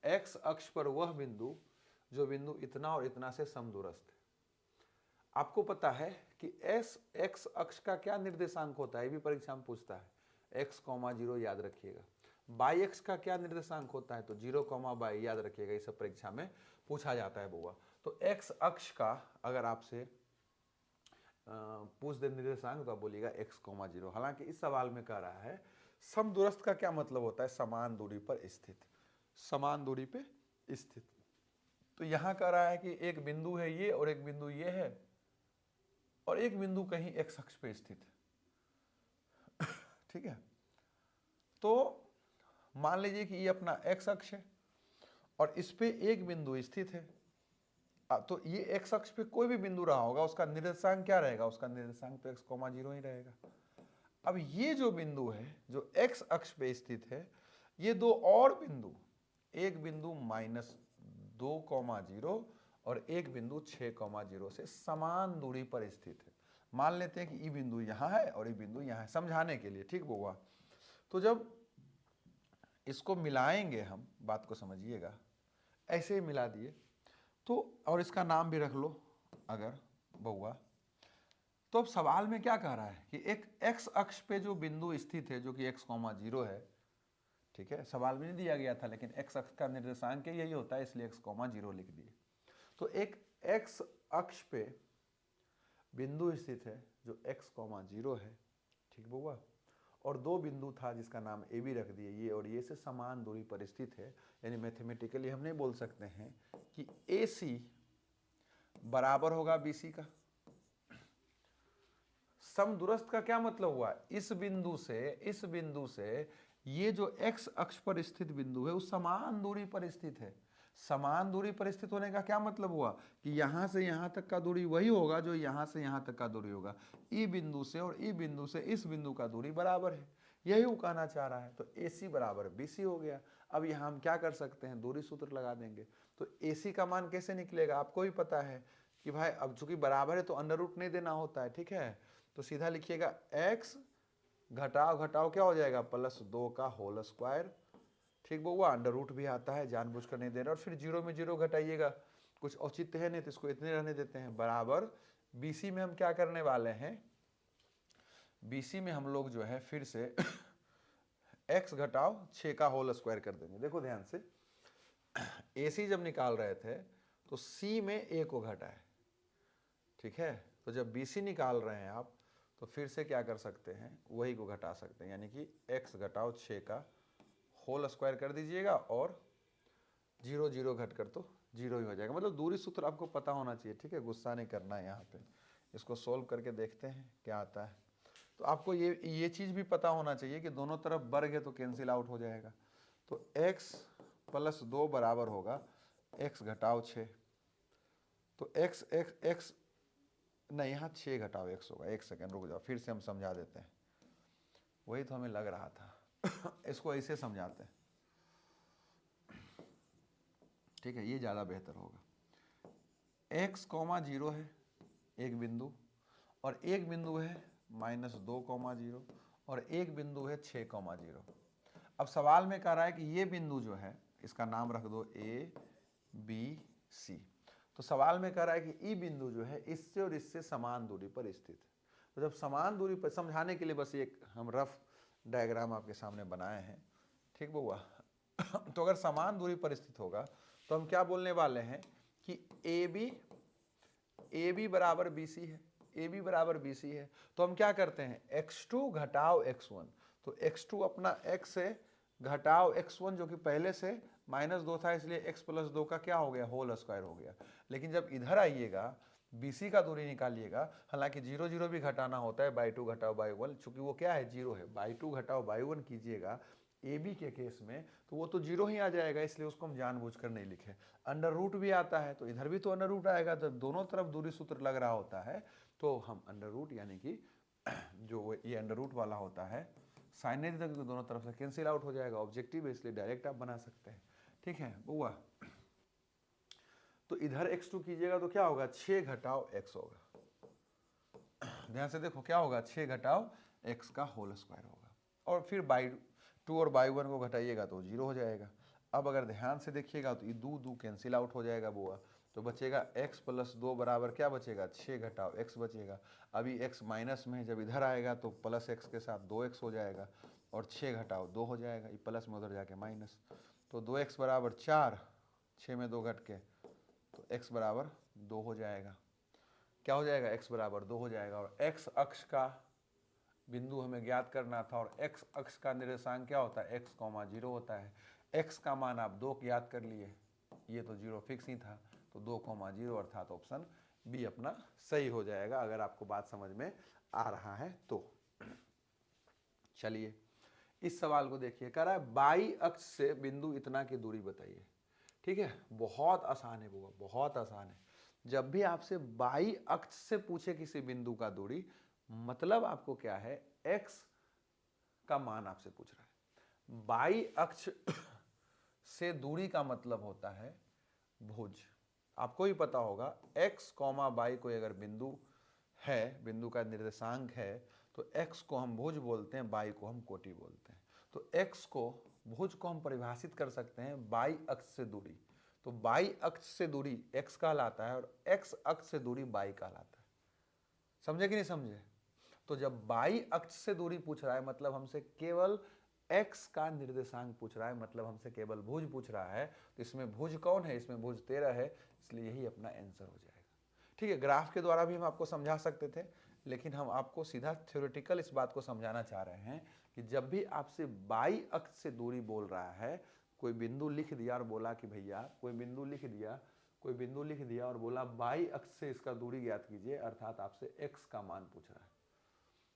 एक्स अक्ष पर वह बिंदु जो बिंदु इतना और इतना से समदूरस्थ है। आपको पता है कि एक्स अक्ष का क्या निर्देशांक होता है, ये भी परीक्षा में पूछता है, x, 0 याद रखिएगा। बाई एक्स का क्या निर्देशांक होता है, तो 0, बाई याद रखिएगा, ये सब परीक्षा में पूछा जाता है बुआ। तो एक्स अक्ष का अगर आपसे पूछ दे निर्देशांक, तो आप बोलिएगा x, 0। हालांकि इस सवाल में कह रहा है समदूरस्थ का क्या मतलब होता है, समान दूरी पर स्थित, समान दूरी पे स्थित। तो यहां कह रहा है कि एक बिंदु है ये और एक बिंदु ये है, और एक बिंदु कहीं एक्स अक्ष पे स्थित है। ठीक है, तो मान लीजिए कि ये अपना एक्स अक्ष है और इस पे एक बिंदु स्थित है। तो ये एक्स अक्ष पे कोई भी बिंदु रहा होगा, उसका निर्देशांक क्या रहेगा? उसका निर्देशांक तो x, 0 ही रहेगा। अब ये जो बिंदु है जो एक्स अक्ष पे स्थित है, ये दो और बिंदु, एक बिंदु -2, 0 और एक बिंदु 6, 0 से समान दूरी पर स्थित है। मान लेते हैं कि ये बिंदु यहाँ है और ये बिंदु यहाँ है, समझाने के लिए। ठीक होगा, तो जब इसको मिलाएंगे हम, बात को समझिएगा, ऐसे ही मिला दिए तो, और इसका नाम भी रख लो अगर बउआ, तो अब सवाल में क्या कह रहा है कि एक एक्स अक्ष पे जो बिंदु स्थित है जो कि x, 0 है। ठीक है, सवाल में नहीं दिया गया था, लेकिन एक्स अक्ष का निर्देशांक यही होता है, इसलिए x, 0 लिख दिए। तो एक एक्स अक्ष पे बिंदु स्थित है जो x, 0 है। ठीक बउआ, और दो बिंदु था जिसका नाम ए बी रख दिए, ये और ये से समान दूरी पर स्थित है। यानी मैथमेटिकली हम नहीं बोल सकते हैं कि ए सी बराबर होगा बी सी का। समदूरस्थ का क्या मतलब हुआ, इस बिंदु से ये जो x अक्ष पर स्थित बिंदु है उस समान दूरी पर स्थित है। समान दूरी पर स्थित होने का क्या मतलब हुआ कि यहां से यहां तक का दूरी वही होगा जो यहां से यहां तक का दूरी होगा। ई बिंदु से और ई बिंदु से इस बिंदु का दूरी बराबर है, यही वो कहना चाह रहा है। तो AC बराबर BC हो गया। अब यहाँ हम क्या कर सकते हैं, दूरी सूत्र लगा देंगे। तो AC का मान कैसे निकलेगा, आपको भी पता है कि भाई अब चूंकि बराबर है तो अंडर रूट नहीं देना होता है, ठीक है। तो सीधा लिखिएगा x घटाव घटाव क्या हो जाएगा, +2 का होल स्क्वायर। ठीक बउआ, अंडर रूट भी आता है, जानबूझकर नहीं दे रहा। और फिर जीरो में जीरो घटाइएगा, कुछ औचित्य है नहीं तो इसको इतने रहने देते हैं, बराबर BC में हम क्या करने वाले हैं, BC में हम लोग जो है फिर से x घटाव 6 का होल स्क्वायर कर देंगे। देखो ध्यान से, AC जब निकाल रहे थे तो C में A को घटाए, ठीक है। तो जब BC निकाल रहे हैं आप तो फिर से क्या कर सकते हैं, वही को घटा सकते हैं, यानी कि x घटाव 6 का होल स्क्वायर कर दीजिएगा और 0 0 घट कर तो 0 ही हो जाएगा। मतलब दूरी सूत्र आपको पता होना चाहिए, ठीक है, गुस्सा नहीं करना है। यहाँ पे इसको सोल्व करके देखते हैं क्या आता है। तो आपको ये चीज़ भी पता होना चाहिए कि दोनों तरफ वर्ग है तो कैंसिल आउट हो जाएगा। तो x + 2 बराबर होगा x घटाव 6। तो x नहीं, यहाँ 6 घटाव x होगा। एक सेकेंड रुक जाओ, फिर से हम समझा देते हैं, वही तो हमें लग रहा था। इसको ऐसे समझाते हैं, ठीक है, ये ज़्यादा बेहतर होगा। x, 0 है एक बिंदु, और एक बिंदु है -2, 0 और एक बिंदु है 6, 0। अब सवाल में कह रहा है कि ये बिंदु जो है इसका नाम रख दो ABC। तो सवाल में कह रहा है कि ई बिंदु जो है इससे और इससे समान दूरी पर स्थित है। तो जब समान दूरी पर, समझाने के लिए बस एक हम रफ डायग्राम आपके सामने बनाए हैं, ठीक बउआ। तो अगर समान दूरी पर स्थित होगा तो हम क्या बोलने वाले हैं कि AB बराबर BC है। AB बराबर BC है तो हम क्या करते हैं, x2 घटाव x1। तो x2 अपना x से घटाव x1 जो कि पहले से -2 था, इसलिए x + 2 का क्या हो गया, होल स्क्वायर हो गया। लेकिन जब इधर आइएगा BC का दूरी निकालिएगा, हालांकि 0 0 भी घटाना होता है, बाई 2 घटाव बाई 1, चूंकि वो क्या है, 0 है। बाई 2 घटाव बाई 1 कीजिएगा AB के केस में तो वो तो 0 ही आ जाएगा, इसलिए उसको हम जानबूझकर नहीं लिखे। अंडर रूट भी आता है तो इधर भी तो अंडर रूट आएगा, जब दोनों तरफ दूरी सूत्र लग रहा होता है तो हम अंडर रूट, यानी कि जो ये अंडर रूट वाला होता है, साइन नहीं देता क्योंकि दोनों तरफ से कैंसिल आउट हो जाएगा। ऑब्जेक्टिव है इसलिए डायरेक्ट आप बना सकते हैं, ठीक है बुआ। तो इधर x2 कीजिएगा तो क्या होगा, 6 घटाव x होगा। ध्यान से देखो क्या होगा, 6 घटाव x का होल स्क्वायर होगा। और फिर बाई 2 और बाई 1 को घटाइएगा तो 0 हो जाएगा। अब अगर ध्यान से देखिएगा तो ये 2 2 कैंसिल आउट हो जाएगा बुआ। तो बचेगा x + 2 बराबर क्या बचेगा, 6 घटाव x बचेगा। अभी x माइनस में है, जब इधर आएगा तो +x के साथ 2x हो जाएगा और 6 घटाव 2 हो जाएगा, ये प्लस में उधर जाके माइनस। तो 2x बराबर 4, 6 में 2 घट के तो x बराबर 2 हो जाएगा। क्या हो जाएगा, x बराबर 2 हो जाएगा। और x अक्ष का बिंदु हमें ज्ञात करना था और x अक्ष का निर्देशांक क्या होता है, x, 0 होता है। x का मान आप 2 ज्ञात कर लिए, ये तो 0 फिक्स ही था, तो 2, 0 अर्थात ऑप्शन बी अपना सही हो जाएगा, अगर आपको बात समझ में आ रहा है तो। चलिए इस सवाल को देखिए, कह रहा है बाई अक्ष से बिंदु इतना की दूरी बताइए। ठीक है, बहुत आसान है बुआ, बहुत आसान है। जब भी आपसे बाई अक्ष से पूछे किसी बिंदु का दूरी, मतलब आपको क्या है, x का मान आपसे पूछ रहा है। बाई अक्ष से दूरी का मतलब होता है भुज। आपको ही पता होगा x, बाई कोई अगर बिंदु है, बिंदु का निर्देशांक है, तो x को हम भुज बोलते हैं, बाई को हम कोटि बोलते हैं। तो x को, भुज को हम परिभाषित कर सकते हैं बाई अक्ष से दूरी। तो बाई अक्ष से दूरी x कहलाता है और x अक्ष से दूरी बाई कहलाता है। समझे कि नहीं समझे? तो जब बाई अक्ष से दूरी पूछ रहा है मतलब हमसे केवल x का निर्देशांक पूछ रहा है, मतलब हमसे केवल भुज पूछ रहा है। तो इसमें भुज कौन है, इसमें भुज 13 है, इसलिए यही अपना आंसर हो जाएगा। ठीक है, ग्राफ के द्वारा भी हम आपको समझा सकते थे, लेकिन हम आपको सीधा थ्योरेटिकल इस बात को समझाना चाह रहे हैं कि जब भी आपसे बाई अक्ष से दूरी बोल रहा है, कोई बिंदु लिख दिया और बोला कि भैया, कोई बिंदु लिख दिया और बोला बाई अक्ष से इसका दूरी ज्ञात कीजिए, अर्थात आपसे x का मान पूछ रहा है।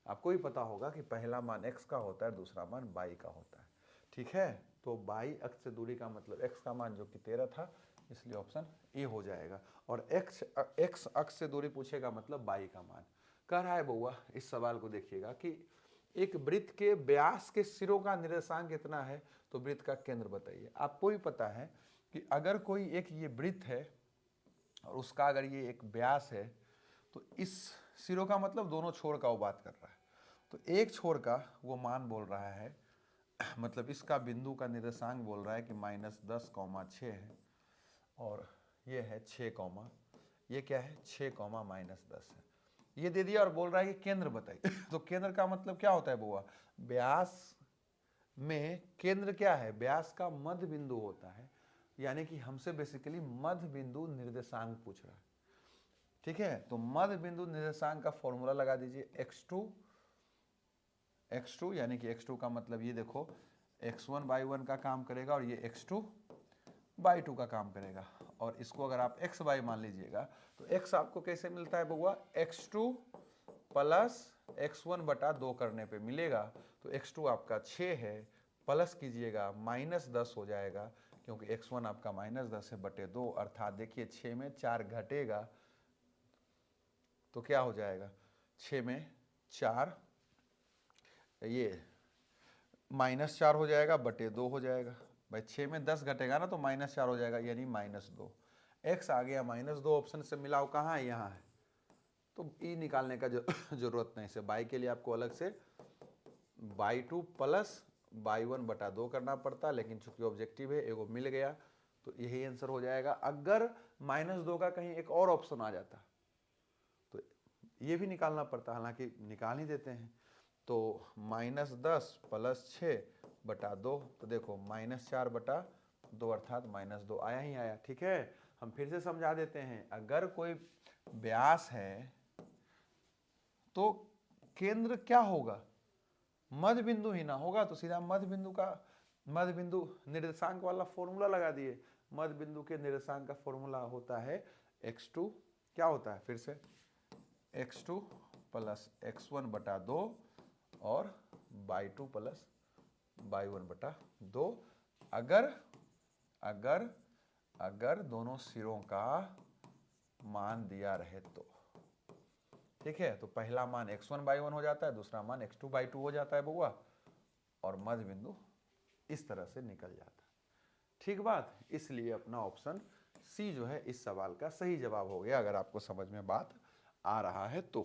आपको ही पता होगा कि पहला मान x का होता है, दूसरा मान बाई का होता है। ठीक है, तो बाई अक्ष से दूरी का मतलब x का मान जो कि 13 था, इसलिए ऑप्शन ए हो जाएगा। और x अक्ष से दूरी पूछेगा मतलब बाई का मान। कह रहा है बउआ, इस सवाल को देखिएगा कि एक वृत्त के व्यास के सिरों का निर्देशांक कितना है, तो वृत्त का केंद्र बताइए। आपको भी पता है कि अगर कोई एक ये वृत्त है और उसका अगर ये एक व्यास है, तो इस सिरों का मतलब दोनों छोर का वो बात कर रहा है, तो एक छोर का वो मान बोल रहा है, मतलब इसका बिंदु का निर्देशांक बोल रहा है कि -10,6 है, और ये है 6, ये क्या है 6, -10 है, ये दे दिया और बोल रहा है कि केंद्र बताइए। तो केंद्र का मतलब क्या होता है बुआ, व्यास में केंद्र क्या है, व्यास का मध्य बिंदु होता है, यानी कि हमसे बेसिकली मध्य बिंदु निर्देशांक पूछ रहा है। ठीक है, तो मध्य बिंदु निर्देशांक का फॉर्मूला लगा दीजिए, x2 यानी कि x2 का मतलब ये देखो x1/1 का काम करेगा और ये x2/2 का काम करेगा, और इसको अगर आप x/y मान लीजिएगा तो x आपको कैसे मिलता है बउआ, x2 + x1/2 करने पे मिलेगा, तो x2 आपका 6 है, प्लस कीजिएगा -10 हो जाएगा, क्योंकि x1 आपका -10 है बटे 2, अर्थात देखिए 6 में 4 घटेगा तो क्या हो जाएगा, 6 में 4 ये -4 हो जाएगा बटे 2 हो जाएगा। भाई 6 में 10 घटेगा ना तो -4 हो जाएगा, यानी -2। x आ गया -2, ऑप्शन से मिलाओ कहाँ है, यहाँ है, तो ई निकालने का जरूरत नहीं से बाई के लिए आपको अलग से y2 + y1/2 करना पड़ता, लेकिन चूंकि ऑब्जेक्टिव है एगो मिल गया तो यही आंसर हो जाएगा। अगर -2 का कहीं एक और ऑप्शन आ जाता तो ये भी निकालना पड़ता, हालांकि निकाल ही देते हैं। तो -10 + 6/2, तो देखो -4/2 अर्थात -2 आया ही आया। ठीक है, हम फिर से समझा देते हैं, अगर कोई व्यास है तो केंद्र क्या होगा, मध्य बिंदु ही ना होगा, तो सीधा मध्य बिंदु निर्देशांक वाला फॉर्मूला लगा दिए। मध्य बिंदु के निर्देशांक का फॉर्मूला होता है x2, क्या होता है फिर से, x2 + x1/2 और y2 + y1/2। अगर दोनों सिरों का मान दिया रहे तो, ठीक है, तो पहला मान x1/1 हो जाता है, दूसरा मान x2/2 हो जाता है बउआ, और मध्य बिंदु इस तरह से निकल जाता है। ठीक बात, इसलिए अपना ऑप्शन सी जो है इस सवाल का सही जवाब हो गया, अगर आपको समझ में बात आ रहा है तो।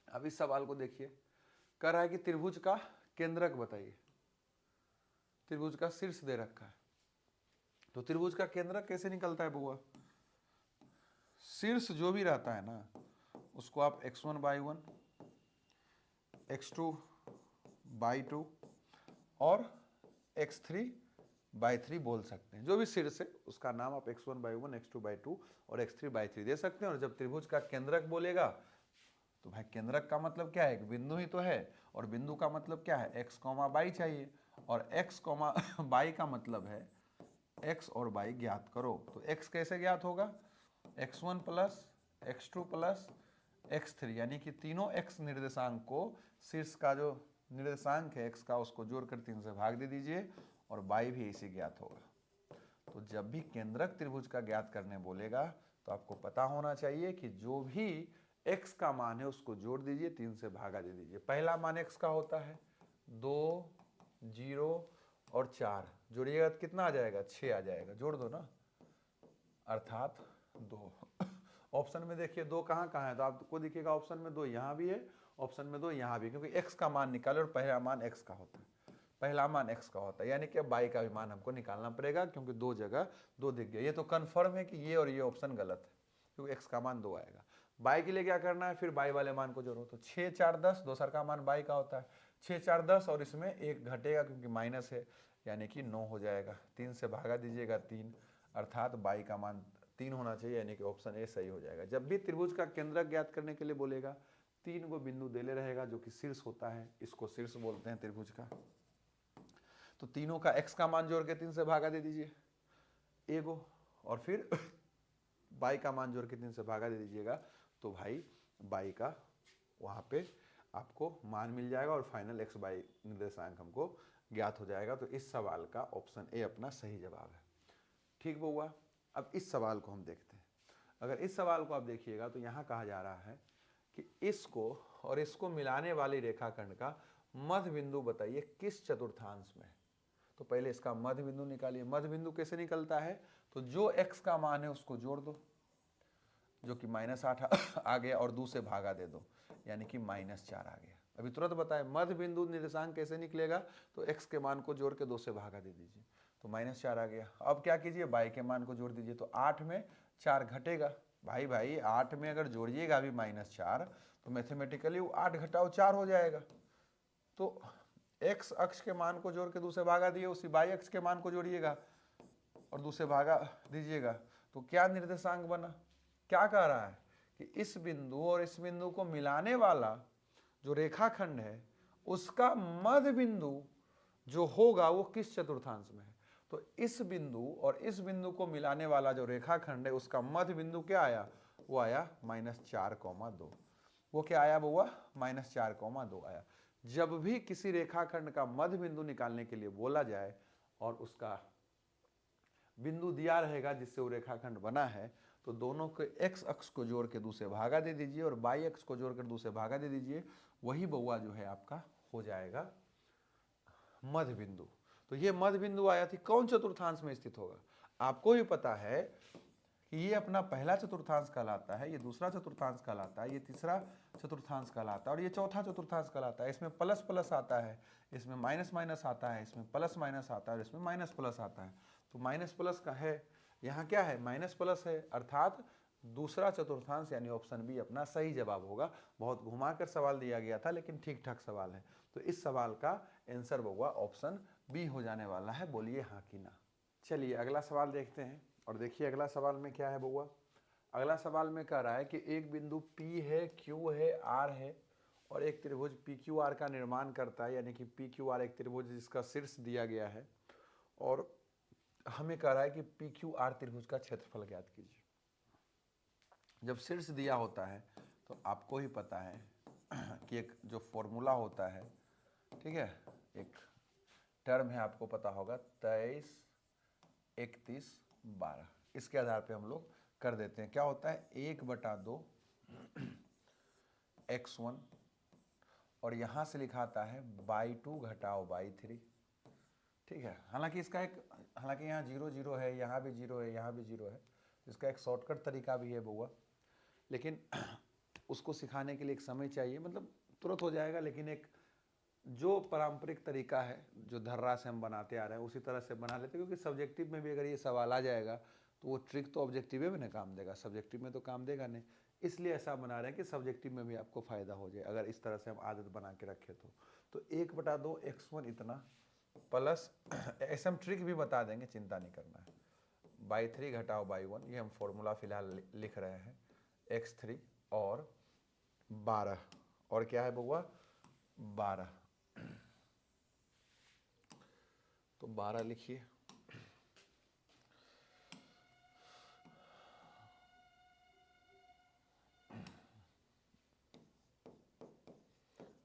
अब इस सवाल को देखिए, कह रहा है कि त्रिभुज का केंद्रक बताइए। त्रिभुज का शीर्ष दे रखा है, तो त्रिभुज का केंद्रक कैसे निकलता है बउआ, शीर्ष जो भी रहता है ना उसको आप x1/1, x2/2 और x3/3 बोल सकते हैं। जो भी शीर्ष है उसका नाम आप x1/1, x2/2 और x3/3 दे सकते हैं। और जब त्रिभुज का केंद्रक बोलेगा तो भाई केंद्रक का मतलब क्या है, एक बिंदु ही तो है, और बिंदु का मतलब क्या है, x, y चाहिए, और x, y का मतलब है x और y ज्ञात करो। तो x कैसे ज्ञात होगा, x1 + x2 + x3, यानी कि तीनों x निर्देशांक को शीर्ष का जो निर्देशांक है x का उसको जोड़कर 3 से भाग दे दीजिए, और y भी इसी ज्ञात होगा। तो जब भी केंद्रक त्रिभुज का ज्ञात करने बोलेगा तो आपको पता होना चाहिए कि जो भी x का मान है उसको जोड़ दीजिए, 3 से भागा दे दीजिए। पहला मान x का होता है 2, 0 और 4, जोड़िएगा तो कितना आ जाएगा, 6 आ जाएगा, जोड़ दो ना, अर्थात 2। ऑप्शन में देखिए 2 कहाँ कहाँ है, तो आपको दिखेगा ऑप्शन में 2 यहाँ भी है, ऑप्शन में 2 यहाँ भी, क्योंकि x का मान निकाले और पहला मान x का होता है, पहला मान x का होता है, यानी कि y का भी मान हमको निकालना पड़ेगा, क्योंकि 2 जगह 2 दिख गया। ये तो कन्फर्म है कि ये और ये ऑप्शन गलत है, क्योंकि x का मान 2 आएगा। y के लिए क्या करना है, फिर y वाले मान को जोड़ो, तो 6, 4, 10, दोसर का मान y का होता है, 6, 4, 10, और इसमें 1 घटेगा क्योंकि माइनस है, यानी कि 9 हो जाएगा। 3 से भागा दीजिएगा 3, अर्थात y का मान 3 होना चाहिए, यानी कि ऑप्शन ए सही हो जाएगा। जब भी त्रिभुज का केंद्रक ज्ञात करने के लिए बोलेगा 3 गो बिंदु देले रहेगा, जो कि शीर्ष होता है, इसको शीर्ष बोलते हैं त्रिभुज का। तो तीनों का x का मान जोड़ के 3 से भागा दे दीजिए एगो, और फिर y का मान जोड़ के 3 से भागा दे दीजिएगा, तो भाई y का वहाँ पे आपको मान मिल जाएगा, और फाइनल x y निर्देशांक हमको ज्ञात हो जाएगा। तो इस सवाल का ऑप्शन ए अपना सही जवाब है। ठीक बउआ, अब इस सवाल को हम देखते हैं। अगर इस सवाल को आप देखिएगा तो यहाँ कहा जा रहा है कि इसको और इसको मिलाने वाली रेखाखंड का मध्य बिंदु बताइए किस चतुर्थांश में। तो पहले इसका मध्य बिंदु निकालिए। मध्य बिंदु कैसे निकलता है, तो जो x का मान है उसको जोड़ दो, जो कि -8 आ गया, और 2 से भागा दे दो, यानी कि -4 आ गया। अभी तुरंत बताए मध्य बिंदु निर्देशांक कैसे निकलेगा, तो x के मान को जोड़ के 2 से भागा दे दीजिए, तो -4 आ गया। अब क्या कीजिए, y के मान को जोड़ दीजिए, तो 8 में 4 घटेगा। भाई 8 में अगर जोड़िएगा अभी -4, तो मैथमेटिकली वो 8 घटाओ 4 हो जाएगा। तो x अक्ष के मान को जोड़ के 2 से भागा दिए, उसी y अक्ष के मान को जोड़िएगा और 2 से भागा दीजिएगा, तो क्या निर्देशांक बना। क्या कह रहा है कि इस बिंदु और इस बिंदु को मिलाने वाला जो रेखाखंड है उसका मध्य बिंदु जो होगा वो किस चतुर्थांश में है। तो इस बिंदु और इस बिंदु को मिलाने वाला जो रेखाखंड है उसका मध्य बिंदु क्या आया, वो आया -4,2। वो क्या आया बउआ, -4,2 आया। जब भी किसी रेखाखंड का मध्य बिंदु निकालने के लिए बोला जाए और उसका बिंदु दिया रहेगा जिससे वो रेखाखंड बना है, तो दोनों के x अक्ष को जोड़ के 2 से भागा दे दीजिए और y अक्ष को जोड़कर 2 से भागा दे दीजिए, वही बउआ जो है आपका हो जाएगा मध्य बिंदु। तो ये मध्य बिंदु आया थी कौन चतुर्थांश में स्थित होगा। आपको भी पता है कि ये अपना पहला चतुर्थांश कहलाता है, ये दूसरा चतुर्थांश कहलाता है, ये तीसरा चतुर्थांश कहलाता है और ये चौथा चतुर्थांश कहलाता है। इसमें प्लस प्लस आता है, इसमें माइनस माइनस आता है, इसमें प्लस माइनस आता है और इसमें माइनस प्लस आता है। तो माइनस प्लस का है, यहाँ क्या है, माइनस प्लस है, अर्थात दूसरा चतुर्थांश यानी ऑप्शन बी अपना सही जवाब होगा। बहुत घुमा कर सवाल दिया गया था लेकिन ठीक ठाक सवाल है। तो इस सवाल का आंसर होगा ऑप्शन बी हो जाने वाला है। बोलिए हाँ कि ना। चलिए अगला सवाल देखते हैं और देखिए अगला सवाल में क्या है बउआ। अगला सवाल में कह रहा है कि एक बिंदु P है, Q है, R है और एक त्रिभुज PQR का निर्माण करता है, यानी कि PQR एक त्रिभुज जिसका शीर्ष दिया गया है और हमें कह रहा है कि PQR त्रिभुज का क्षेत्रफल ज्ञात कीजिए। जब शीर्ष दिया होता है तो आपको ही पता है कि एक जो फॉर्मूला होता है, ठीक है, एक टर्म है आपको पता होगा 23, 31, 12। इसके आधार पे हम लोग कर देते हैं। क्या होता है 1/2 x1 और यहाँ से लिखाता है y2 घटाओ y3। ठीक है, हालांकि इसका एक यहाँ 0 0 है, यहाँ भी 0 है, यहाँ भी 0 है। इसका एक शॉर्टकट तरीका भी है बउआ, लेकिन उसको सिखाने के लिए एक समय चाहिए, मतलब तुरंत हो जाएगा, लेकिन एक जो पारंपरिक तरीका है जो धर्रा से हम बनाते आ रहे हैं उसी तरह से बना लेते हैं, क्योंकि सब्जेक्टिव में भी अगर ये सवाल आ जाएगा तो वो ट्रिक तो ऑब्जेक्टिव में ना काम देगा, सब्जेक्टिव में तो काम देगा नहीं। इसलिए ऐसा बना रहे हैं कि सब्जेक्टिव में भी आपको फायदा हो जाए अगर इस तरह से हम आदत बना के रखें तो 1/2 x1 इतना प्लस ऐसे हम ट्रिक भी बता देंगे, चिंता नहीं करना है। y3 घटाओ y1, ये हम फॉर्मूला फिलहाल लिख रहे हैं, x3 और 12 और क्या है बउआ 12, तो 12 लिखिए।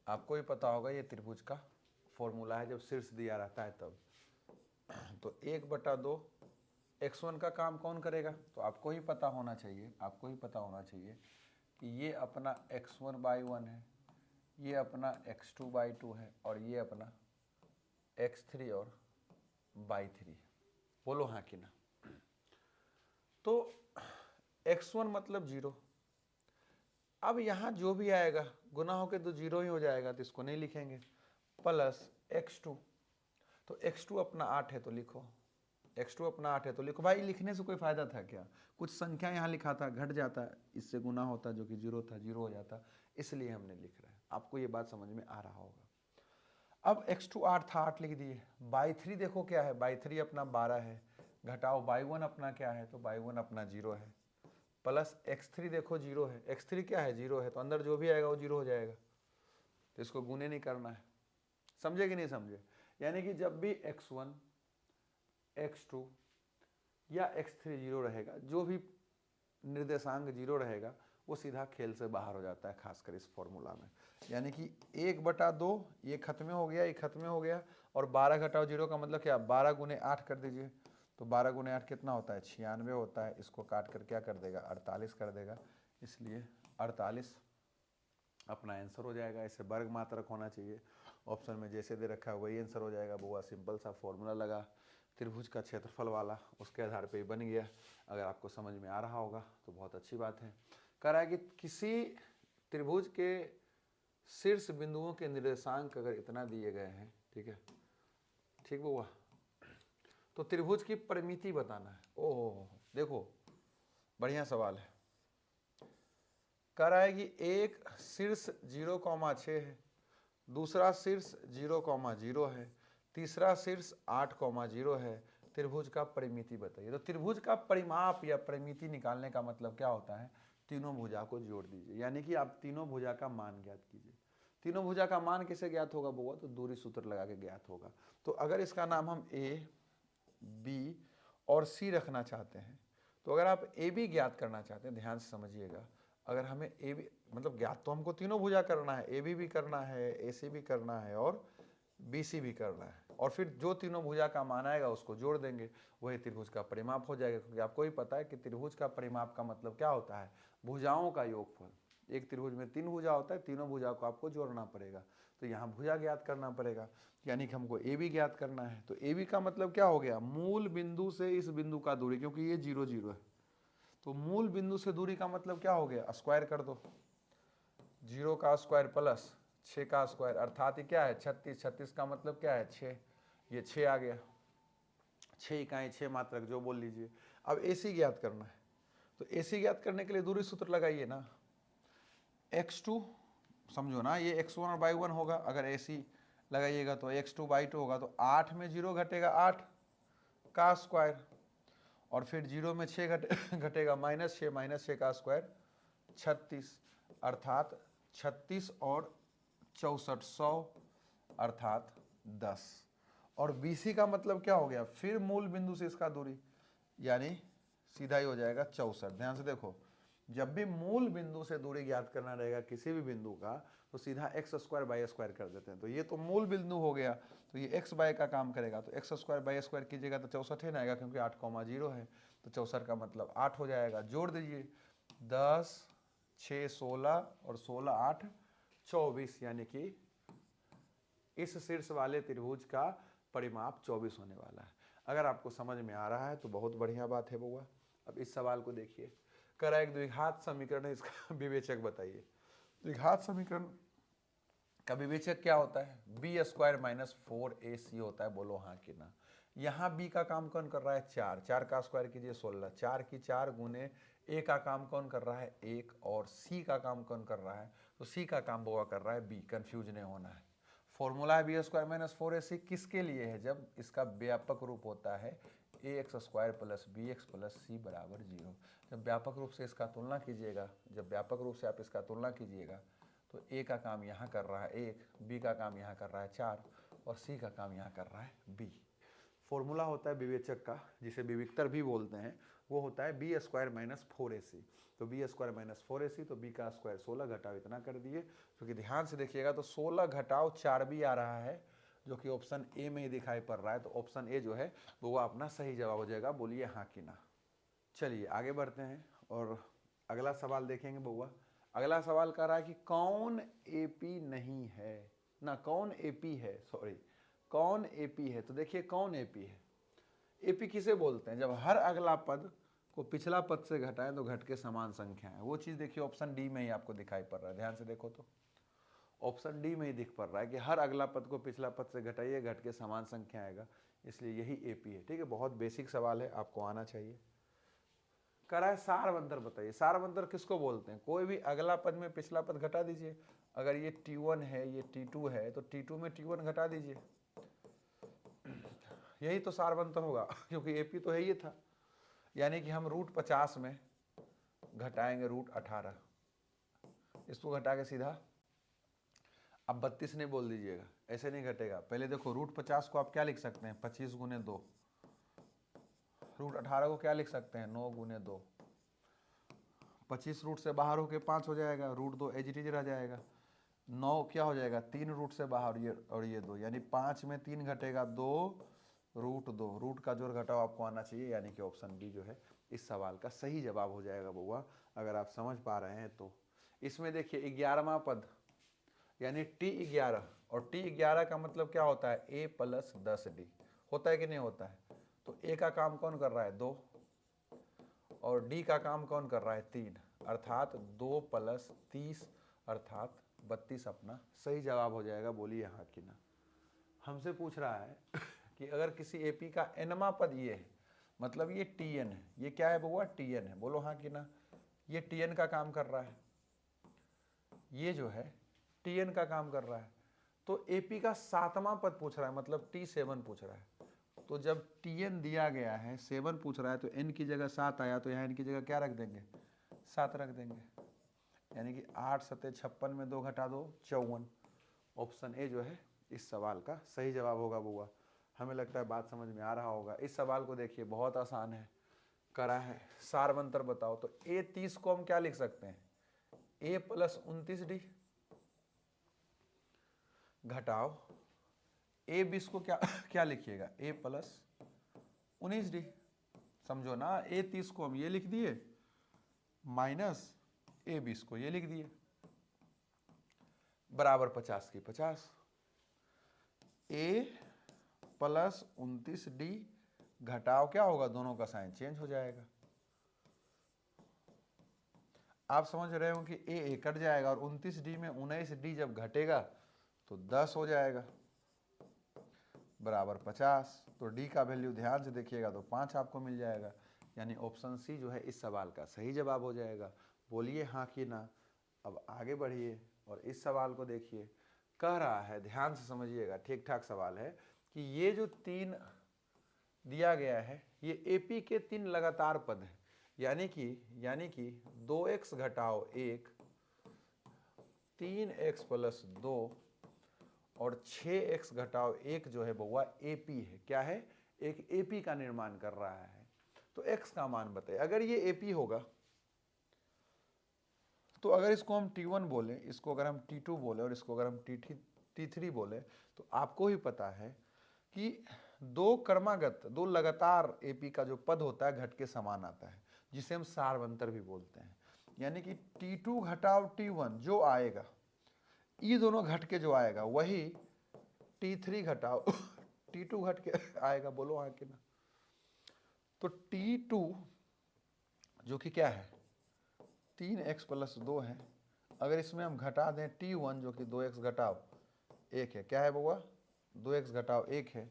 आपको ही पता होगा ये त्रिभुज का फॉर्मूला है, जब शीर्ष दिया रहता है तब। तो 1/2 x1 का काम कौन करेगा, तो आपको ही पता होना चाहिए, आपको ही पता होना चाहिए कि ये अपना x1/1 है, ये अपना x2/2 है और ये अपना x3 और y3। बोलो हाँ कि ना। तो x1 मतलब 0। अब यहाँ जो भी आएगा गुना होके तो 0 ही हो जाएगा, तो इसको नहीं लिखेंगे, प्लस x2। तो x2 अपना 8 है तो लिखो, x2 अपना 8 है तो लिखो। भाई लिखने से कोई फायदा था क्या, कुछ संख्या यहाँ लिखा था, घट जाता, इससे गुना होता, जो कि 0 था 0 हो जाता, इसलिए हमने लिख रहे हैं। आपको ये बात समझ में आ रहा होगा। अब x2 8 था, 8 लिख दिए। y3 देखो क्या है, y3 अपना 12 है, घटाओ y1 अपना क्या है, तो y1 अपना 0 है, प्लस x3 देखो 0 है, x3 क्या है 0 है, तो अंदर जो भी आएगा वो 0 हो जाएगा, तो इसको गुने नहीं करना है। समझे कि नहीं समझे। यानी कि जब भी x1, x2 या x3 0 रहेगा, जो भी निर्देशांक 0 रहेगा, वो सीधा खेल से बाहर हो जाता है, खासकर इस फॉर्मूला में। यानी कि 1/2 ये खत्म हो गया, ये खत्म हो गया, और 12 घटाओ 0 का मतलब क्या, 12 गुने 8 कर दीजिए, तो 12 गुने 8 कितना होता है, 96 होता है। इसको काट कर क्या कर देगा, 48 कर देगा, इसलिए 48 अपना आंसर हो जाएगा। इसे वर्ग मात्रक होना चाहिए, ऑप्शन में जैसे दे रखा है वही आंसर हो जाएगा। बुआ सिंपल सा फॉर्मूला लगा त्रिभुज का क्षेत्रफल वाला, उसके आधार पे ही बन गया। अगर आपको समझ में आ रहा होगा तो बहुत अच्छी बात है। कह रहा है कि किसी त्रिभुज के शीर्ष बिंदुओं के निर्देशांक अगर इतना दिए गए हैं, ठीक है, ठीक बुआ, तो त्रिभुज की परिमिति बताना है। ओहो देखो बढ़िया सवाल है। कह रहा है कि एक शीर्ष 0,6 है, दूसरा शीर्ष 0,0 है, तीसरा शीर्ष 8,0 है। त्रिभुज का परिमिति बताइए। तो त्रिभुज का परिमाप या परिमिति निकालने का मतलब क्या होता है, तीनों भुजा को जोड़ दीजिए, यानी कि आप तीनों भुजा का मान ज्ञात कीजिए। तीनों भुजा का मान किसे ज्ञात होगा बुआ, तो दूरी सूत्र लगा के ज्ञात होगा। तो अगर इसका नाम हम ए, बी और सी रखना चाहते हैं, तो अगर आप ए बी ज्ञात करना चाहते हैं, ध्यान से समझिएगा, अगर हमें ए बी मतलब ज्ञात तो हमको तीनों भुजा करना है, ए बी भी करना है, ए सी भी करना है और बी सी भी करना है, और फिर जो तीनों भुजा का मान आएगा उसको जोड़ देंगे, वही त्रिभुज का परिमाप हो जाएगा। क्योंकि आपको ही पता है कि त्रिभुज का परिमाप का मतलब क्या होता है, भुजाओं का योगफल। एक त्रिभुज में 3 भुजा होता है, तीनों भुजा को आपको जोड़ना पड़ेगा, तो यहाँ भुजा ज्ञात करना पड़ेगा, यानी कि हमको ए बी ज्ञात करना है। तो ए बी का मतलब क्या हो गया, मूल बिंदु से इस बिंदु का दूरी, क्योंकि ये 0 0 है, तो मूल बिंदु से दूरी का मतलब क्या हो गया, स्क्वायर कर दो, 0 का स्क्वायर प्लस 6 का स्क्वायर, अर्थात ये क्या है 36, 36 का मतलब क्या है 6, ये 6 आ गया, 6 इकाई 6 मात्रक जो बोल लीजिए। अब AC ज्ञात करना है, तो AC ज्ञात करने के लिए दूरी सूत्र लगाइए ना, x2 समझो ना, ये x1 और y1 होगा, अगर AC लगाइएगा तो x2 y2 होगा, तो 8 में 0 घटेगा 8 का स्क्वायर, और फिर 0 में 6 घटेगा -6 का स्क्वायर 36, अर्थात 36 और 64 100 अर्थात 10। और BC का मतलब क्या हो गया, फिर मूल बिंदु से इसका दूरी, यानी सीधा ही हो जाएगा 64। ध्यान से देखो, जब भी मूल बिंदु से दूरी ज्ञात करना रहेगा किसी भी बिंदु का, तो सीधा x² बाई स्क्वायर कर देते हैं। तो ये तो मूल बिंदु हो गया, तो ये x बाय का काम करेगा, तो x² बाई स्क्वायर कीजिएगा तो 64 ना आएगा, क्योंकि 8,0 है, तो 64 का मतलब 8 हो जाएगा। जोड़ दीजिए, 10 6 16 और 16 8 24, यानी कि इस शीर्ष वाले त्रिभुज का परिमाप 24 होने वाला है। अगर आपको समझ में आ रहा है तो बहुत बढ़िया बात है बउआ। अब इस सवाल को देखिए, कह रहा है एक द्विघात समीकरण है, इसका विवेचक बताइए। द्विघात समीकरण का विवेचक क्या होता है, b² - 4ac होता है, बोलो हाँ कि ना। यहाँ b का काम कौन कर रहा है, 4, 4 का स्क्वायर कीजिए 16, 4 की 4 गुने a का काम कौन कर रहा है 1, और c का काम कौन कर रहा है, तो c का काम बुआ कर रहा है b, कंफ्यूज नहीं होना है। फॉर्मूला है b² - 4ac, किसके लिए है, जब इसका व्यापक रूप होता है ax² + bx + c = 0। जब व्यापक रूप से इसका तुलना कीजिएगा, जब व्यापक रूप से आप इसका तुलना कीजिएगा, तो a का काम यहाँ कर रहा है 1, b का काम यहाँ कर रहा है 4, और c का काम यहाँ कर रहा है b। फॉर्मूला होता है विवेचक का, जिसे विविक्तर भी बोलते हैं, वो होता है b² - 4ac। तो b² - 4ac, तो b का स्क्वायर 16 घटाओ इतना कर दिए, क्योंकि ध्यान से देखिएगा तो 16 घटाओ 4b आ रहा है, जो कि ऑप्शन ए में ही दिखाई पड़ रहा है। तो ऑप्शन ए जो है वो अपना सही जवाब हो जाएगा, बोलिए हाँ कि ना। चलिए आगे बढ़ते हैं और अगला सवाल देखेंगे बउआ। अगला सवाल कह रहा है कि कौन AP नहीं है ना, कौन AP है, सॉरी कौन AP है। तो देखिए कौन AP है, AP किसे बोलते हैं, जब हर अगला पद को पिछला पद से घटाएं तो घट के समान संख्या है। वो चीज़ देखिए ऑप्शन डी में ही आपको दिखाई पड़ रहा है, ध्यान से देखो तो ऑप्शन डी में ही दिख पड़ रहा है कि हर अगला पद को पिछला पद से घटाइए, घट के समान संख्या आएगा, इसलिए यही AP है। ठीक है, बहुत बेसिक सवाल है, आपको आना चाहिए। कह रहा है सारवंतर बताइए। सारवंतर किसको बोलते हैं, कोई भी अगला पद में पिछला पद घटा दीजिए। अगर ये T1 है, ये T2 है, तो T2 में T1 घटा दीजिए, यही तो सारवंतर होगा, क्योंकि AP तो है ये था। यानी कि हम √50 में घटाएंगे √18, इसको घटा के सीधा, अब 32 नहीं बोल दीजिएगा, ऐसे नहीं घटेगा। पहले देखो √50 को आप क्या लिख सकते हैं, 25 गुने 2, √18 को क्या लिख सकते हैं, 9 गुने 2, 25 रूट से बाहर होके 5 हो जाएगा, रूट 2 एज इट इज रह जाएगा। 9 क्या हो जाएगा 3 रूट से बाहर, ये और ये 2, यानी 5 में 3 घटेगा 2 रूट 2, रूट का जोड़ घटाव आपको आना चाहिए, यानी कि ऑप्शन बी जो है इस सवाल का सही जवाब हो जाएगा बउआ, अगर आप समझ पा रहे हैं तो। इसमें देखिए 11वां पद यानी T11, और T11 का मतलब क्या होता है a प्लस 10D, होता है कि नहीं होता है। तो a का काम कौन कर रहा है 2, और d का काम कौन कर रहा है 3, अर्थात 2 प्लस 30 अर्थात 32 अपना सही जवाब हो जाएगा। बोलिए हाँ कि ना। हमसे पूछ रहा है कि अगर किसी एपी का एनवा पद ये है, मतलब ये Tn है, ये क्या है बउआ Tn है, बोलो हाँ कि ना। ये Tn का काम कर रहा है, ये जो है Tn का काम कर रहा है। तो एपी का 7वां पद पूछ रहा है, मतलब T7 पूछ रहा है। तो जब Tn दिया गया है 7 पूछ रहा है, तो n की जगह 7 आया, तो यहाँ n की जगह क्या रख देंगे 7 रख देंगे, यानी कि 8 सत्ते 56 में 2 घटा दो 54। ऑप्शन ए जो है इस सवाल का सही जवाब होगा बउआ। हमें लगता है बात समझ में आ रहा होगा। इस सवाल को देखिए बहुत आसान है, करा है, सार मंत्र बताओ। तो ए 30 को हम क्या लिख सकते हैं a प्लस 29D घटाओ a 20 को क्या क्या लिखिएगा a प्लस 19D, समझो ना। a 30 को हम ये लिख दिए माइनस a 20 को ये लिख दिए, बराबर 50 की 50। a प्लस 29D घटाव क्या होगा, दोनों का साइन चेंज हो जाएगा। आप समझ रहे हो कि a कट जाएगा, और 29D में 19D जब घटेगा तो 10 हो जाएगा, बराबर 50। तो d का वैल्यू ध्यान से देखिएगा तो 5 आपको मिल जाएगा, यानी ऑप्शन सी जो है इस सवाल का सही जवाब हो जाएगा। बोलिए हाँ कि ना। अब आगे बढ़िए और इस सवाल को देखिए। कह रहा है, ध्यान से समझिएगा, ठीक ठाक सवाल है, कि ये जो 3 दिया गया है ये एपी के 3 लगातार पद हैं, यानी कि 2x घटाओ 1, 3x प्लस 2 और 6x घटाओ 1 जो है बउआ एपी है। क्या है, एक एपी का निर्माण कर रहा है। तो x का मान बताइए। अगर ये एपी होगा तो अगर इसको हम T1 बोले, इसको अगर हम T2 बोले और इसको अगर हम T3 बोले, तो आपको ही पता है कि 2 क्रमागत 2 लगातार एपी का जो पद होता है घट के समान आता है, जिसे हम सारवंतर भी बोलते हैं। यानी कि T2 घटाव T1 जो आएगा, ये दोनों घट के जो आएगा वही T3 घटाव T2 घट के आएगा। बोलो हाँ कि ना। तो T2 जो कि क्या है 3x प्लस 2 है, अगर इसमें हम घटा दें T1 जो कि 2x घटाव 1 है, क्या है बउआ 2x घटाव 1 है,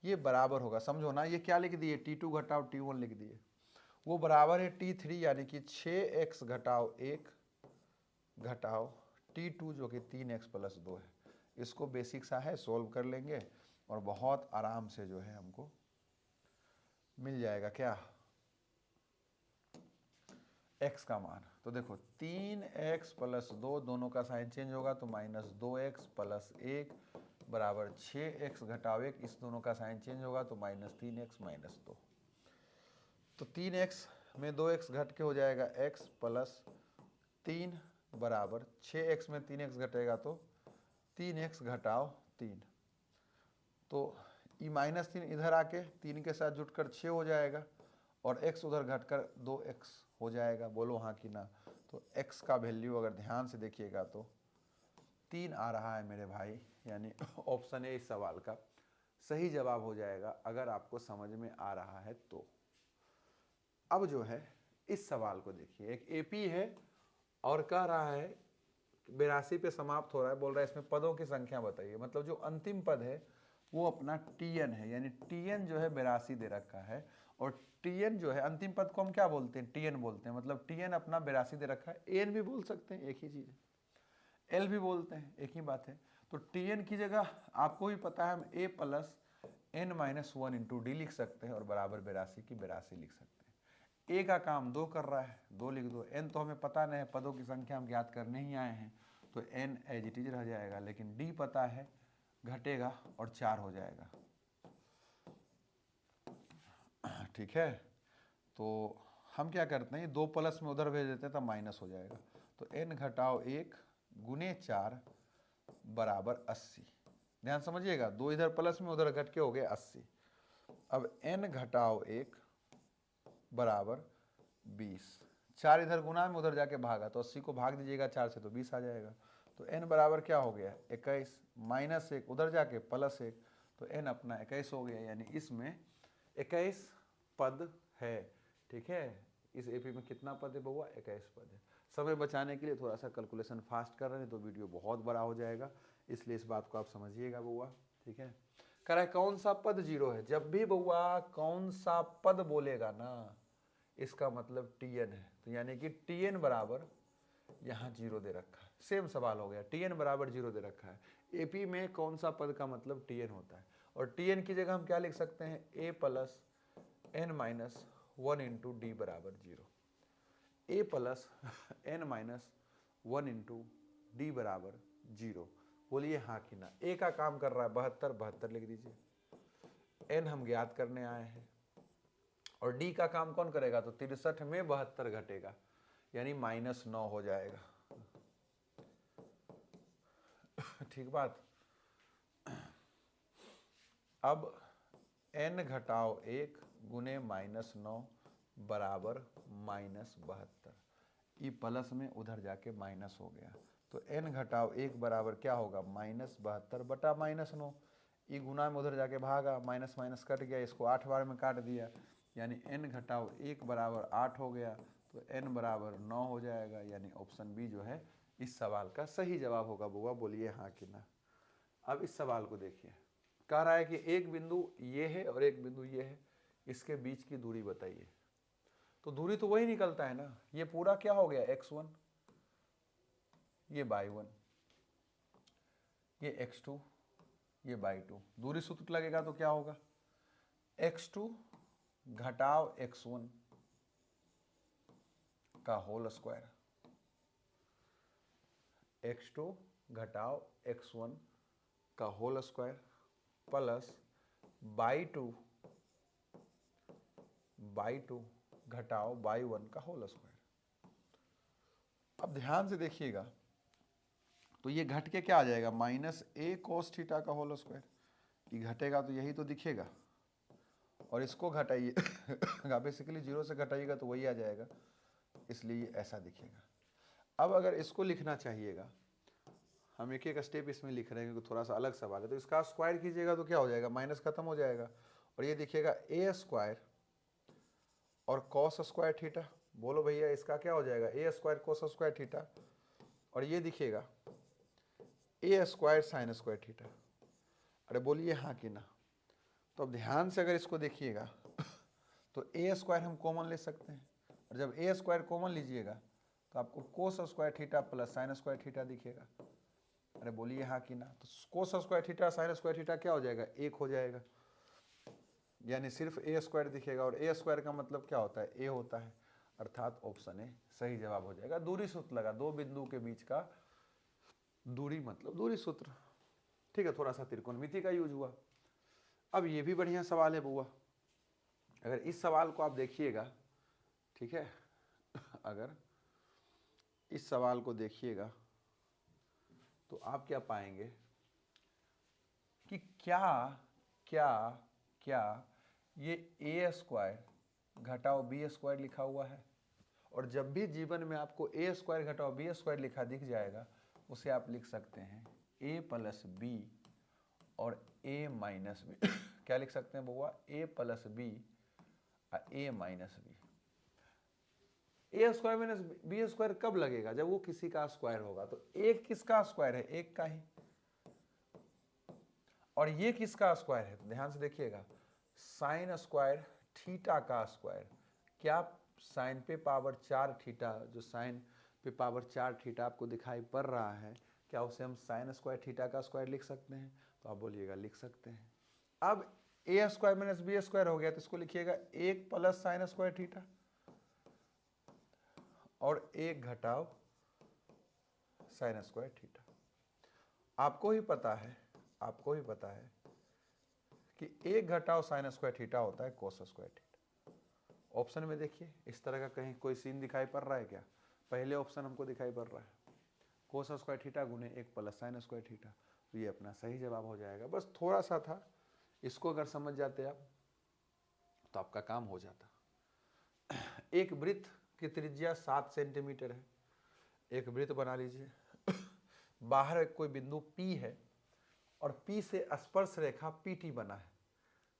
ये बराबर होगा, समझो ना। ये क्या लिख दिए T2 घटाव T1 लिख दिए, वो बराबर है T3 यानी कि 6x घटाव 1 घटाव T2 जो कि 3x प्लस 2 है। इसको बेसिक सा है, सोल्व कर लेंगे और बहुत आराम से जो है हमको मिल जाएगा क्या x का मान। तो देखो 3x प्लस 2 दोनों का साइन चेंज होगा तो माइनस 2x प्लस 1 बराबर 6x घटाव 1, इस दोनों का साइन चेंज होगा तो माइनस 3x माइनस 2। तो 3x में 2x घट के हो जाएगा x प्लस 3 बराबर 6x में 3x घटेगा तो 3x घटाव 3। तो ये माइनस 3 इधर आके 3 के साथ जुटकर 6 हो जाएगा और x उधर घटकर 2x हो जाएगा। बोलो हाँ कि ना। तो x का वैल्यू अगर ध्यान से देखिएगा तो 3 आ रहा है मेरे भाई, यानी ऑप्शन ए इस सवाल का सही जवाब हो जाएगा, अगर आपको समझ में आ रहा है तो। अब जो है इस सवाल को देखिए, एक एपी है और कह रहा है 82 पे समाप्त हो रहा है, बोल रहा है इसमें पदों की संख्या बताइए। मतलब जो अंतिम पद है वो अपना Tn है, यानी Tn जो है 82 दे रखा है, और Tn जो है अंतिम पद को हम क्या बोलते हैं Tn बोलते हैं, मतलब Tn अपना 82 दे रखा है। An भी बोल सकते हैं, एक ही चीज़ है, L भी बोलते हैं, एक ही बात है। तो Tn की जगह आपको भी पता है हम a plus n minus 1 into D लिख सकते हैं और बराबर 82 की 82 लिख सकते हैं। a का काम 2 कर रहा है, 2 लिख दो। n तो हमें पता नहीं है, पदों की संख्या हम ज्ञात करने ही आए हैं, तो n एज इट इज रह जाएगा, लेकिन d पता है घटेगा और 4 हो जाएगा। ठीक है, तो हम क्या करते हैं, 2 प्लस में उधर भेज देते हैं तब माइनस हो जाएगा। तो n घटाओ 1 गुने 4 बराबर 80। ध्यान समझिएगा, 2 इधर प्लस में उधर घट के हो गए 80। अब n घटाओ 1 बराबर 20। 4 इधर गुना में उधर जाके भागा तो 80 को भाग दीजिएगा 4 से तो 20 आ जाएगा। तो n बराबर क्या हो गया 21, माइनस 1 उधर जाके प्लस 1, तो n अपना 21 हो गया। यानी इसमें 21 पद है। ठीक है, इस एपी में कितना पद है बउआ, 21 पद है। समय बचाने के लिए थोड़ा सा कैलकुलेशन फास्ट कर रहे हैं तो वीडियो बहुत बड़ा हो जाएगा, इसलिए इस बात को आप समझिएगा बउआ। ठीक है, कह रहा है कौन सा पद 0 है। जब भी बउआ कौन सा पद बोलेगा ना, इसका मतलब tn है। तो यानी कि tn बराबर यहाँ 0 दे रखा है। सेम सवाल हो गया, tn बराबर 0 दे रखा है। एपी में कौन सा पद का मतलब tn होता है, और tn की जगह हम क्या लिख सकते हैं, a plus n minus 1 into D बराबर 0। a plus n minus 1 into D बराबर 0। बोलिए हाँ कि ना। a का काम कर रहा है 72, 72 लिख दीजिए। n हम ज्ञात करने आए हैं, और डी का काम कौन करेगा, तो 63 में 72 घटेगा, यानी -9 हो जाएगा। ठीक बात। अब n घटाओ 1 गुने -9 बराबर -72। ये प्लस में उधर जाके माइनस हो गया, तो n घटाओ 1 बराबर क्या होगा, -72 बटा -9। ये गुना में उधर जाके भागा, माइनस माइनस कट गया, इसको 8 बार में काट दिया, यानी n घटाओ 1 बराबर 8 हो गया, तो n बराबर 9 हो जाएगा। यानी ऑप्शन बी जो है इस सवाल का सही जवाब होगा बुआ। बोलिए हाँ कि ना। अब इस सवाल को देखिए, कह रहा है कि एक बिंदु ये है और एक बिंदु ये है, इसके बीच की दूरी बताइए। तो दूरी तो वही निकलता है ना, ये पूरा क्या हो गया x1, ये y1, ये x2, ये y2। दूरी सूत्र लगेगा तो क्या होगा, x2 घटाओ x1 का होल स्क्वायर, x2 घटाओ x1 का होल स्क्वायर प्लस y2 घटाओ y1 का होल स्क्वायर। अब ध्यान से देखिएगा, तो ये घट के क्या आ जाएगा, -a cos थीटा का होल स्क्वायर। ये घटेगा तो यही तो दिखेगा, और इसको घटाइए बेसिकली 0 से घटाइएगा तो वही आ जाएगा, इसलिए ऐसा दिखेगा। अब अगर इसको लिखना चाहिएगा, हम एक एक स्टेप इसमें लिख रहे हैं क्योंकि थोड़ा सा अलग सवाल है, तो इसका स्क्वायर कीजिएगा तो क्या हो जाएगा, माइनस खत्म हो जाएगा, और ये दिखेगा a स्क्वायर और कॉस स्क्वायर थीटा। बोलो भैया इसका क्या हो जाएगा, a square cos square theta, और ये दिखेगा a square sine square theta. अरे बोलिए हाँ कि ना। तो अब ध्यान से अगर इसको देखिएगा तो a स्क्वायर हम कॉमन ले सकते हैं, और जब a स्क्वायर कॉमन लीजिएगा तो आपको cos square theta plus sine square theta दिखेगा। अरे बोलिए हाँ कि ना। तो cos square theta sine square theta क्या हो जाएगा, 1 हो जाएगा, यानी सिर्फ a स्क्वायर दिखेगा, और a स्क्वायर का मतलब क्या होता है, a होता है, अर्थात ऑप्शन ए सही जवाब हो जाएगा। दूरी सूत्र लगा, दो बिंदु के बीच का दूरी मतलब दूरी सूत्र। ठीक है, थोड़ा सा त्रिकोणमिति का यूज हुआ। अब ये भी बढ़िया सवाल है बुआ, अगर इस सवाल को आप देखिएगा, ठीक है, अगर इस सवाल को देखिएगा तो आप क्या पाएंगे कि क्या क्या क्या ये a स्क्वायर घटाओ b स्क्वायर लिखा हुआ है, और जब भी जीवन में आपको a स्क्वायर घटाओ b स्क्वायर लिखा दिख जाएगा, उसे आप लिख सकते हैं a प्लस बी और a माइनस बी। क्या लिख सकते हैं बुआ, a प्लस बी और a minus B. A square minus B square कब लगेगा, जब वो किसी का स्क्वायर होगा। तो एक किसका स्क्वायर है, एक का ही, और ये किसका स्क्वायर है, तो ध्यान से देखिएगा, साइन स्क्वायर थीटा का स्क्वायर। क्या साइन पे पावर 4 थीटा, जो साइन पे पावर 4 थीटा आपको दिखाई पड़ रहा है, क्या उसे हम साइन स्क्वायर थीटा का स्क्वायर लिख सकते हैं, तो आप बोलिएगा लिख सकते हैं। अब ए स्क्वायर माइनस बी स्क्वायर हो गया, तो इसको लिखिएगा 1 प्लस साइन स्क्वायर थीटा और 1 घटाओ साइन स्क्वायर थीटा। आपको ही पता है कि 1 घटाओ साइन स्क्वायर थीटा होता है कोस स्क्वायर थीटा, ऑप्शन में देखिए इस तरह का कहीं कोई सीन दिखाई पड़ रहा है क्या? पहले ऑप्शन हमको दिखाई पड़ रहा है कोस स्क्वायर थीटा गुने 1 प्लस साइन स्क्वायर थीटा, तो ये अपना सही जवाब हो जाएगा। बस थोड़ा सा था, इसको अगर समझ जाते आप तो आपका काम हो जाता। एक वृत्त की त्रिज्या 7 सेंटीमीटर है। एक वृत्त बना लीजिए, बाहर एक कोई बिंदु P है और P से स्पर्श रेखा PT बना है,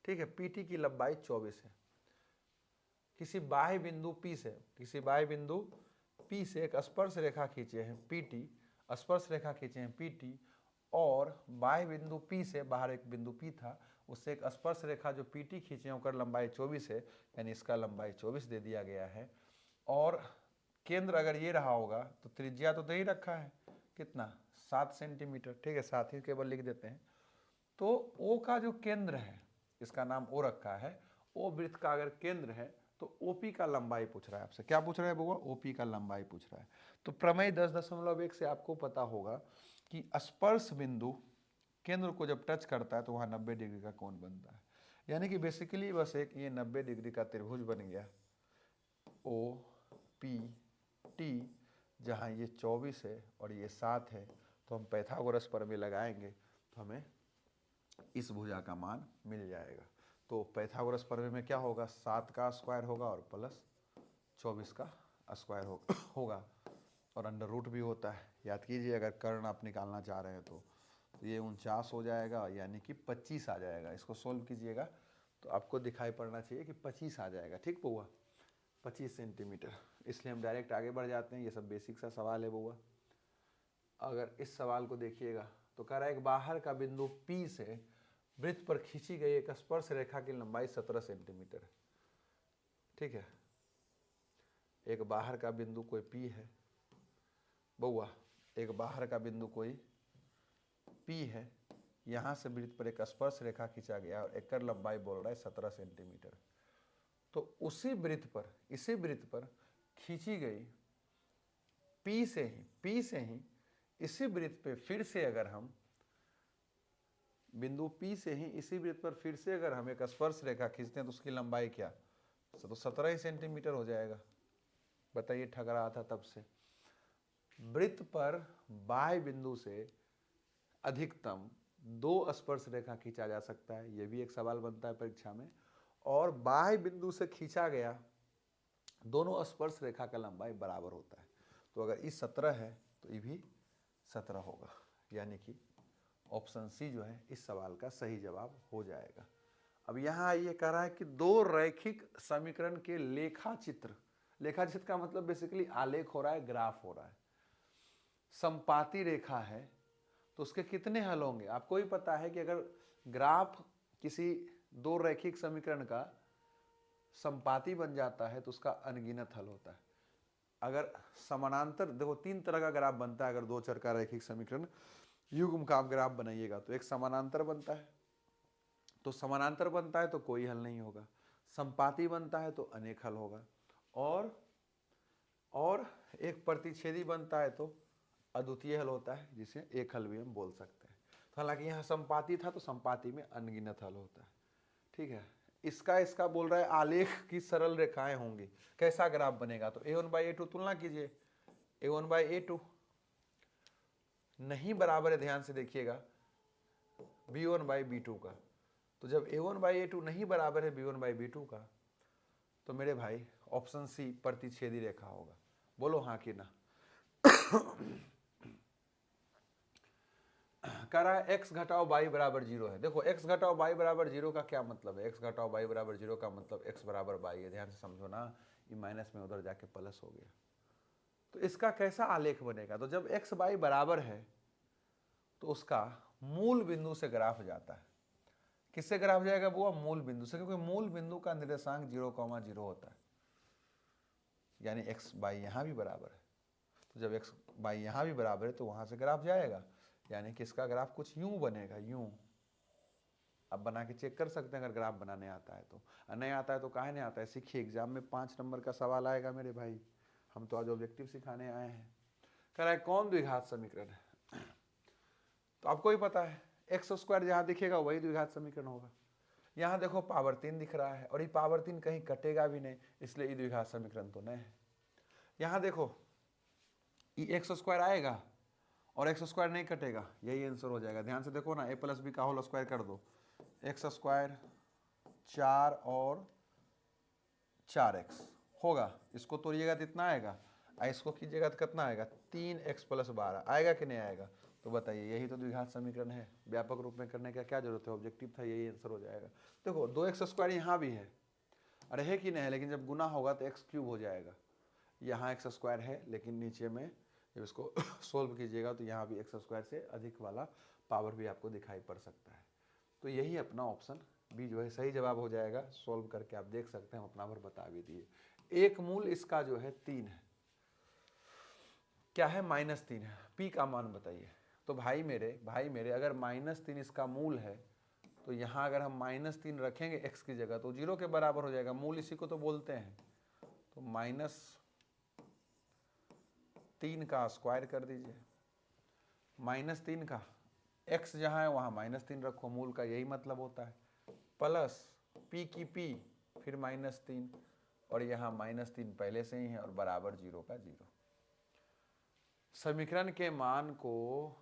ठीक है। PT की लंबाई 24 है। किसी बाह्य बिंदु P से एक स्पर्श रेखा खींचे हैं PT, स्पर्श रेखा खींचे हैं PT, और बाह्य बिंदु P से बाहर एक बिंदु P था, उससे एक स्पर्श रेखा जो PT खींचे हैं लंबाई 24 है, यानी इसका लंबाई 24 दे दिया गया है। और केंद्र अगर ये रहा होगा तो त्रिज्या तो दे ही रखा है, कितना 7 सेंटीमीटर, ठीक है, साथ ही केवल लिख देते हैं। तो O का जो केंद्र है, इसका नाम O रखा है, O वृत्त का अगर केंद्र है तो OP का लंबाई पूछ रहा है आपसे। क्या पूछ रहा है बउआ? OP का लंबाई पूछ रहा है। तो प्रमेय 10.1 से आपको पता होगा कि स्पर्श बिंदु केंद्र को जब टच करता है तो वहाँ 90 डिग्री का कोण बनता है। यानी कि बेसिकली बस एक ये 90 डिग्री का त्रिभुज बन गया OPT, जहाँ ये 24 है और ये 7 है, तो हम पाइथागोरस प्रमेय लगाएंगे तो हमें इस भुजा का मान मिल जाएगा। तो पाइथागोरस प्रमेय में क्या होगा? 7 का स्क्वायर होगा और प्लस 24 का स्क्वायर होगा, और अंडर रूट भी होता है। याद कीजिए, अगर कर्ण आप निकालना चाह रहे हैं तो ये 49 हो जाएगा, यानी कि 25 आ जाएगा। इसको सोल्व कीजिएगा तो आपको दिखाई पड़ना चाहिए कि 25 आ जाएगा, ठीक बउआ, 25 सेंटीमीटर। इसलिए हम डायरेक्ट आगे बढ़ जाते हैं। ये सब बेसिक सा सवाल है बउआ। अगर इस सवाल को देखिएगा तो कह रहा है एक बाहर का बिंदु P से वृत्त पर खींची गई एक स्पर्श रेखा की लंबाई 17 सेंटीमीटर है, ठीक है। एक बाहर का बिंदु कोई P है बउआ, एक बाहर का बिंदु कोई P है, यहाँ से वृत्त पर एक स्पर्श रेखा खींचा गया और एक लंबाई बोल रहा है 17 सेंटीमीटर। तो इसी वृत्त पर खींची गई P से ही इसी वृत्त पे फिर से अगर हम बिंदु P से ही इसी वृत्त पर फिर से अगर हम एक स्पर्श रेखा खींचते हैं तो उसकी लंबाई क्या? तो 17 ही सेंटीमीटर हो जाएगा। बताइए, ठग रहा था तब से। वृत्त पर बाह्य बिंदु से अधिकतम 2 स्पर्श रेखा खींचा जा सकता है, यह भी एक सवाल बनता है परीक्षा में। और बाह्य बिंदु से खींचा गया दोनों स्पर्श रेखा का लंबाई बराबर होता है। तो अगर इस 17 है तो ये भी 17 होगा, यानी कि ऑप्शन सी जो है इस सवाल का सही जवाब हो जाएगा। अब यहाँ ये कह रहा है कि दो रैखिक समीकरण के लेखाचित्र का मतलब बेसिकली आलेख हो रहा है, ग्राफ हो रहा है। संपाती रेखा है तो उसके कितने हल होंगे? आपको ही पता है कि अगर ग्राफ किसी दो रैखिक समीकरण का संपाती बन जाता है तो उसका अनगिनत हल होता है। अगर समानांतर, देखो 3 तरह का ग्राफ बनता है। अगर दो चर का रैखिक समीकरण युग्म का आप ग्राफ बनाइएगा तो एक समानांतर बनता है, तो समानांतर बनता है तो कोई हल नहीं होगा। संपाती बनता है तो अनेक हल होगा, और एक प्रतिच्छेदी बनता है तो अद्वितीय हल होता है, जिसे एक हल भी हम बोल सकते हैं। तो हालांकि यहाँ संपाती था तो संपाती में अनगिनत हल होता है, ठीक है। इसका बोल रहा है आलेख की सरल रेखाएं होंगी। कैसा ग्राफ बनेगा? तो a1/a2 तुलना कीजिए, a1/a2 नहीं बराबर है, ध्यान से देखिएगा, b1/b2 का। तो जब a1/a2 नहीं बराबर है b1/b2 का तो मेरे भाई ऑप्शन सी प्रतिच्छेदी रेखा होगा। बोलो हाँ कि ना। कह रहा है x घटाओ y बराबर 0 है। देखो x घटाओ y बराबर 0 का क्या मतलब है? x घटाओ y बराबर 0 का मतलब x बराबर y है। ध्यान से समझो ना, ये माइनस में उधर जाके प्लस हो गया। तो इसका कैसा आलेख बनेगा? तो जब x y बराबर है तो उसका मूल बिंदु से ग्राफ जाता है। किससे ग्राफ जाएगा? वो मूल बिंदु से, क्योंकि मूल बिंदु का निर्देशांक 0,0 होता है, यानी x y यहाँ भी बराबर है। तो जब x y यहाँ भी बराबर है तो वहाँ से ग्राफ जाएगा, यानी कि इसका ग्राफ कुछ यूं बनेगा, यूं। अब बना के चेक कर सकते हैं अगर ग्राफ बनाने आता है तो। नहीं आता है तो काहे नहीं आता है? सीखिए, एग्जाम में 5 नंबर का सवाल आएगा मेरे भाई। हम तो आज ऑब्जेक्टिव सिखाने आए हैं। कह रहा है कौन द्विघात समीकरण है? तो आपको ही पता है x² जहाँ दिखेगा वही द्विघात समीकरण होगा। यहाँ देखो पावर 3 दिख रहा है और ये पावर 3 कहीं कटेगा भी नहीं, इसलिए ये द्विघात समीकरण तो नहीं है। यहाँ देखो ये एक्स स्क्वायर आएगा और एक्स स्क्वायर नहीं कटेगा, यही आंसर हो जाएगा। ध्यान से देखो ना, ए प्लस बी का होल स्क्वायर कर दो, एक्स स्क्वायर 4 और 4x होगा, इसको तोड़िएगा तो इतना आएगा, इसको कीजिएगा तो कितना आएगा 3x + 12 आएगा कि नहीं आएगा? तो बताइए, यही तो द्विघात समीकरण है। व्यापक रूप में करने का क्या जरूरत है, ऑब्जेक्टिव था, यही आंसर हो जाएगा। देखो 2x² यहाँ भी है, अरे है कि नहीं है, लेकिन जब गुना होगा तो x³ हो जाएगा। यहाँ x² है लेकिन नीचे में जब इसको सोल्व कीजिएगा तो यहाँ भी x² से अधिक वाला पावर भी आपको दिखाई पड़ सकता है। तो यही अपना ऑप्शन बी जो है सही जवाब हो जाएगा। सोल्व करके आप देख सकते हैं, हम अपना भर बता भी दिए। एक मूल इसका जो है 3 है, क्या है -3 है, पी का मान बताइए। तो भाई मेरे अगर -3 इसका मूल है तो यहाँ अगर हम -3 रखेंगे x की जगह तो 0 के बराबर हो जाएगा। मूल इसी को तो बोलते हैं। तो -3 का स्क्वायर कर दीजिए, -3 का x जहाँ है वहाँ -3 रखो, मूल का यही मतलब होता है, प्लस p की p फिर -3 और यहाँ -3 पहले से ही है और बराबर 0 का 0। समीकरण के मान को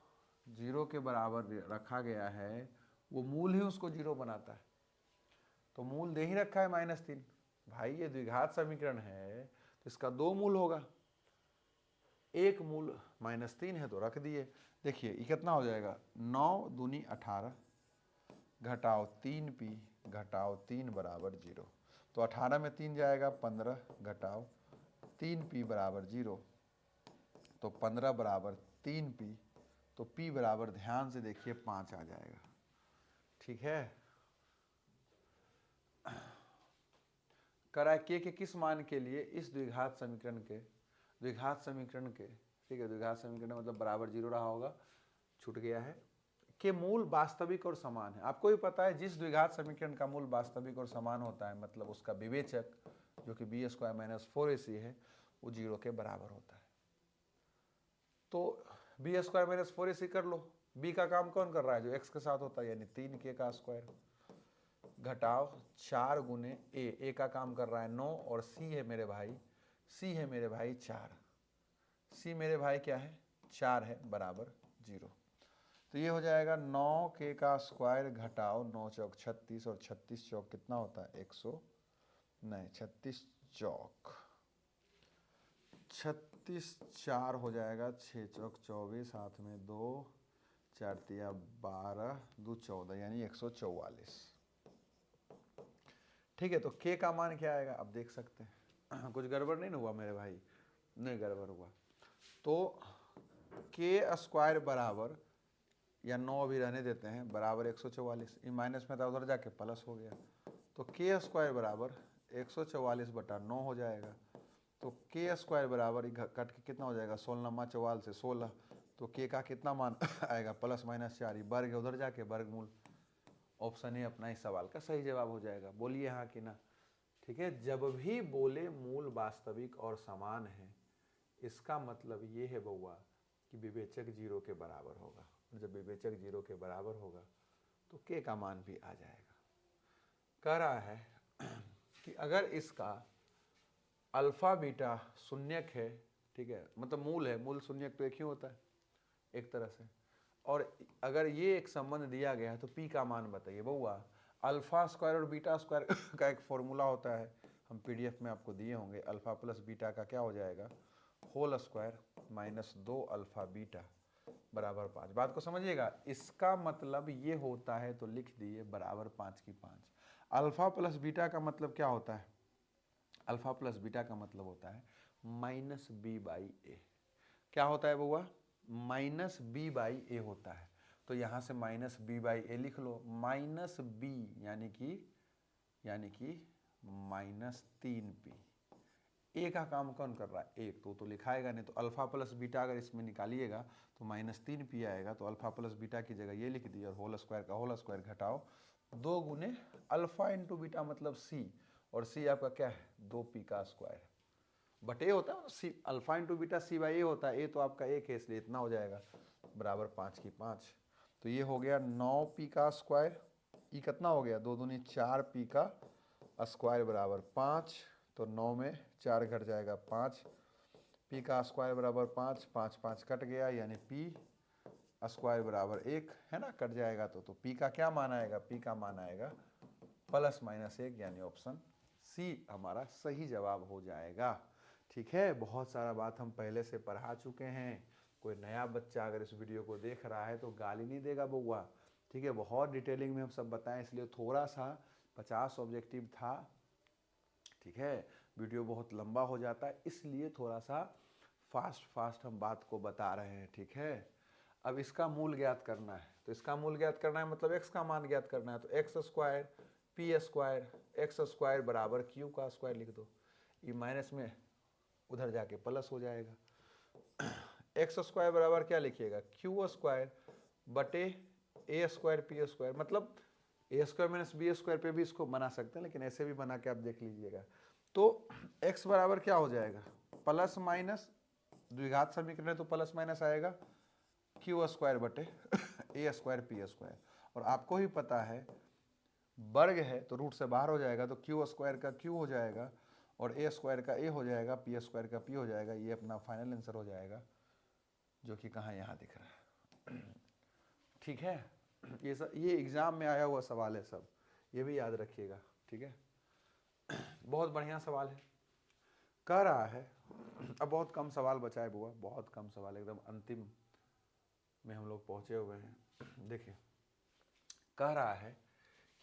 0 के बराबर रखा गया है, वो मूल ही उसको 0 बनाता है। तो मूल दे ही रखा है -3। भाई ये द्विघात समीकरण है तो इसका 2 मूल होगा, एक मूल -3 है तो रख दिए। देखिए ये कितना हो जाएगा, 9 दूनी 18 घटाओ 3p घटाओ 3 बराबर 0। तो 18 में 3 जाएगा 15 घटाओ 3p बराबर 0, तो 15 बराबर 3p, तो p बराबर ध्यान से देखिए 5 आ जाएगा। ठीक है, करा के किस मान के लिए इस द्विघात समीकरण के ठीक है, द्विघात समीकरण मतलब बराबर 0 रहा होगा, छूट गया है, के मूल वास्तविक और समान है। आपको भी पता है जिस द्विघात समीकरण का मूल वास्तविक और समान होता है मतलब उसका विवेचक जो कि b² - 4ac है वो 0 के बराबर होता है। तो b² - 4ac कर लो, b का काम कौन कर रहा है, जो x के साथ होता है, यानी 3k का स्क्वायर घटाओ 4 गुने a का काम कर रहा है 9 और c है मेरे भाई 4, c मेरे भाई क्या है 4 है बराबर 0। तो ये हो जाएगा 9k का स्क्वायर घटाओ 9 चौक 36 और 36 चौक कितना होता है 36 चौक 36 4 हो जाएगा, 6 चौक 24, हाथ में 2 4 तिया 12 2 14 यानी 144। ठीक है, तो k का मान क्या आएगा अब देख सकते हैं। कुछ गड़बड़ नहीं हुआ मेरे भाई, नहीं गड़बड़ हुआ। तो k² बराबर, या 9 भी रहने देते हैं, बराबर 144, ये माइनस में था उधर जाके प्लस हो गया, तो k² बराबर 144/9 हो जाएगा। तो k² बराबर कट के कितना हो जाएगा 16 से 16, तो k का कितना मान आएगा ±4, वर्ग उधर जाके वर्गमूल। ऑप्शन ए अपना इस सवाल का सही जवाब हो जाएगा। बोलिए हाँ कि ना। ठीक है, जब भी बोले मूल वास्तविक और समान है इसका मतलब ये है बउआ कि विवेचक 0 के बराबर होगा, और जब विवेचक 0 के बराबर होगा तो k का मान भी आ जाएगा। कह रहा है कि अगर इसका अल्फा बीटा शून्यक है, ठीक है, मतलब मूल है, मूल शून्यक तो एक ही होता है एक तरह से, और अगर ये एक संबंध दिया गया है तो p का मान बताइए बउआ। अल्फा स्क्वायर और बीटा स्क्वायर का एक फॉर्मूला होता है, हम PDF में आपको दिए होंगे, अल्फा प्लस बीटा का क्या हो जाएगा होल स्क्वायर -2 अल्फा बीटा बराबर 5। बात को समझिएगा, इसका मतलब ये होता है तो लिख दिए बराबर 5 की 5। अल्फा प्लस बीटा का मतलब क्या होता है, अल्फा प्लस बीटा का मतलब होता है -b/a। क्या होता है बउआ, -b/a होता है। तो यहाँ से -b/a लिख लो, -b यानी कि -3p। ए का काम कौन कर रहा है, एक तो लिखाएगा नहीं, तो अल्फा प्लस बीटा अगर इसमें निकालिएगा तो -3p आएगा, तो अल्फा प्लस बीटा की जगह ये लिख दिया, और होल स्क्वायर का होल स्क्वायर घटाओ 2 गुने अल्फा इंटू बीटा मतलब c, और c आपका क्या है 2p का स्क्वायर, बट ए होता है सी, अल्फा इंटू बीटा c/a होता है, ए तो आपका एक है इसलिए इतना हो जाएगा बराबर 5 की 5। तो ये हो गया 9p का स्क्वायर ई कितना हो गया, 2 दूनी 4 पी का स्क्वायर बराबर 5, तो 9 में 4 घट जाएगा 5, पी का स्क्वायर बराबर 5, 5 5 कट गया, यानी पी स्क्वायर बराबर 1 है ना, कट जाएगा तो पी का क्या मान आएगा, पी का मान आएगा +-1, यानी ऑप्शन सी हमारा सही जवाब हो जाएगा। ठीक है, बहुत सारा बात हम पहले से पढ़ा चुके हैं, कोई नया बच्चा अगर इस वीडियो को देख रहा है तो गाली नहीं देगा बउआ। ठीक है, बहुत डिटेलिंग में हम सब बताएं, इसलिए थोड़ा सा 50 ऑब्जेक्टिव था। ठीक है, वीडियो बहुत लंबा हो जाता है, इसलिए थोड़ा सा फास्ट हम बात को बता रहे हैं। ठीक है, अब इसका मूल ज्ञात करना है, तो इसका मूल ज्ञात करना है मतलब x का मान ज्ञात करना है, तो x square P square x square बराबर क्यू का स्क्वायर लिख दो, ये माइनस में उधर जाके प्लस हो जाएगा। एक्स स्क्वायर बराबर क्या लिखिएगा, क्यू स्क्वायर बटे ए स्क्वायर पी स्क्वायर, मतलब ए स्क्वायर माइनस बी स्क्वायर पे भी इसको बना सकते हैं, लेकिन ऐसे भी बना के आप देख लीजिएगा। तो x बराबर क्या हो जाएगा, प्लस माइनस द्विघात समीकरण है तो प्लस माइनस आएगा, क्यू स्क्वायर बटे ए स्क्वायर पी स्क्वायर, और आपको ही पता है वर्ग है तो रूट से बाहर हो जाएगा, तो क्यू स्क्वायर का क्यू हो जाएगा और ए स्क्वायर का ए हो जाएगा, पी स्क्वायर का पी हो जाएगा, ये अपना फाइनल आंसर हो जाएगा, जो कि कहाँ यहाँ दिख रहा है। ठीक है, ये एग्जाम में आया हुआ सवाल है सब, ये भी याद रखिएगा। ठीक है, बहुत बढ़िया सवाल है, कह रहा है, अब बहुत कम सवाल बचा है बुआ, बहुत कम सवाल, एकदम अंतिम में हम लोग पहुंचे हुए हैं। देखिए, कह रहा है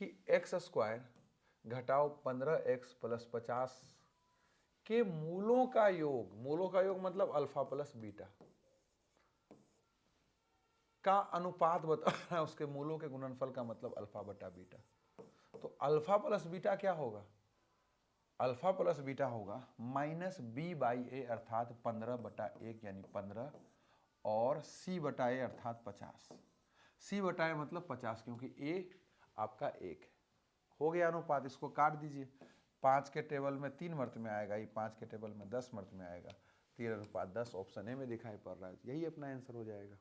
कि एक्स स्क्वायर घटाओ 15x प्लस 50 के मूलों का योग मतलब अल्फा प्लस बीटा का अनुपात बता रहा है, उसके मूलों के गुणनफल का मतलब अल्फा बटा बीटा। तो अल्फा प्लस बीटा क्या होगा, अल्फा प्लस बीटा होगा -b/a अर्थात 15/1 यानी 15, और c बटा ए अर्थात 50। c बटा ए मतलब 50, क्योंकि a आपका 1 हो गया अनुपात, इसको काट दीजिए, 5 के टेबल में 3 मर्त में आएगा, ये 5 के टेबल में 10 मर्त में आएगा, 3:10 ऑप्शन ए में दिखाई पड़ रहा है, यही अपना आंसर हो जाएगा।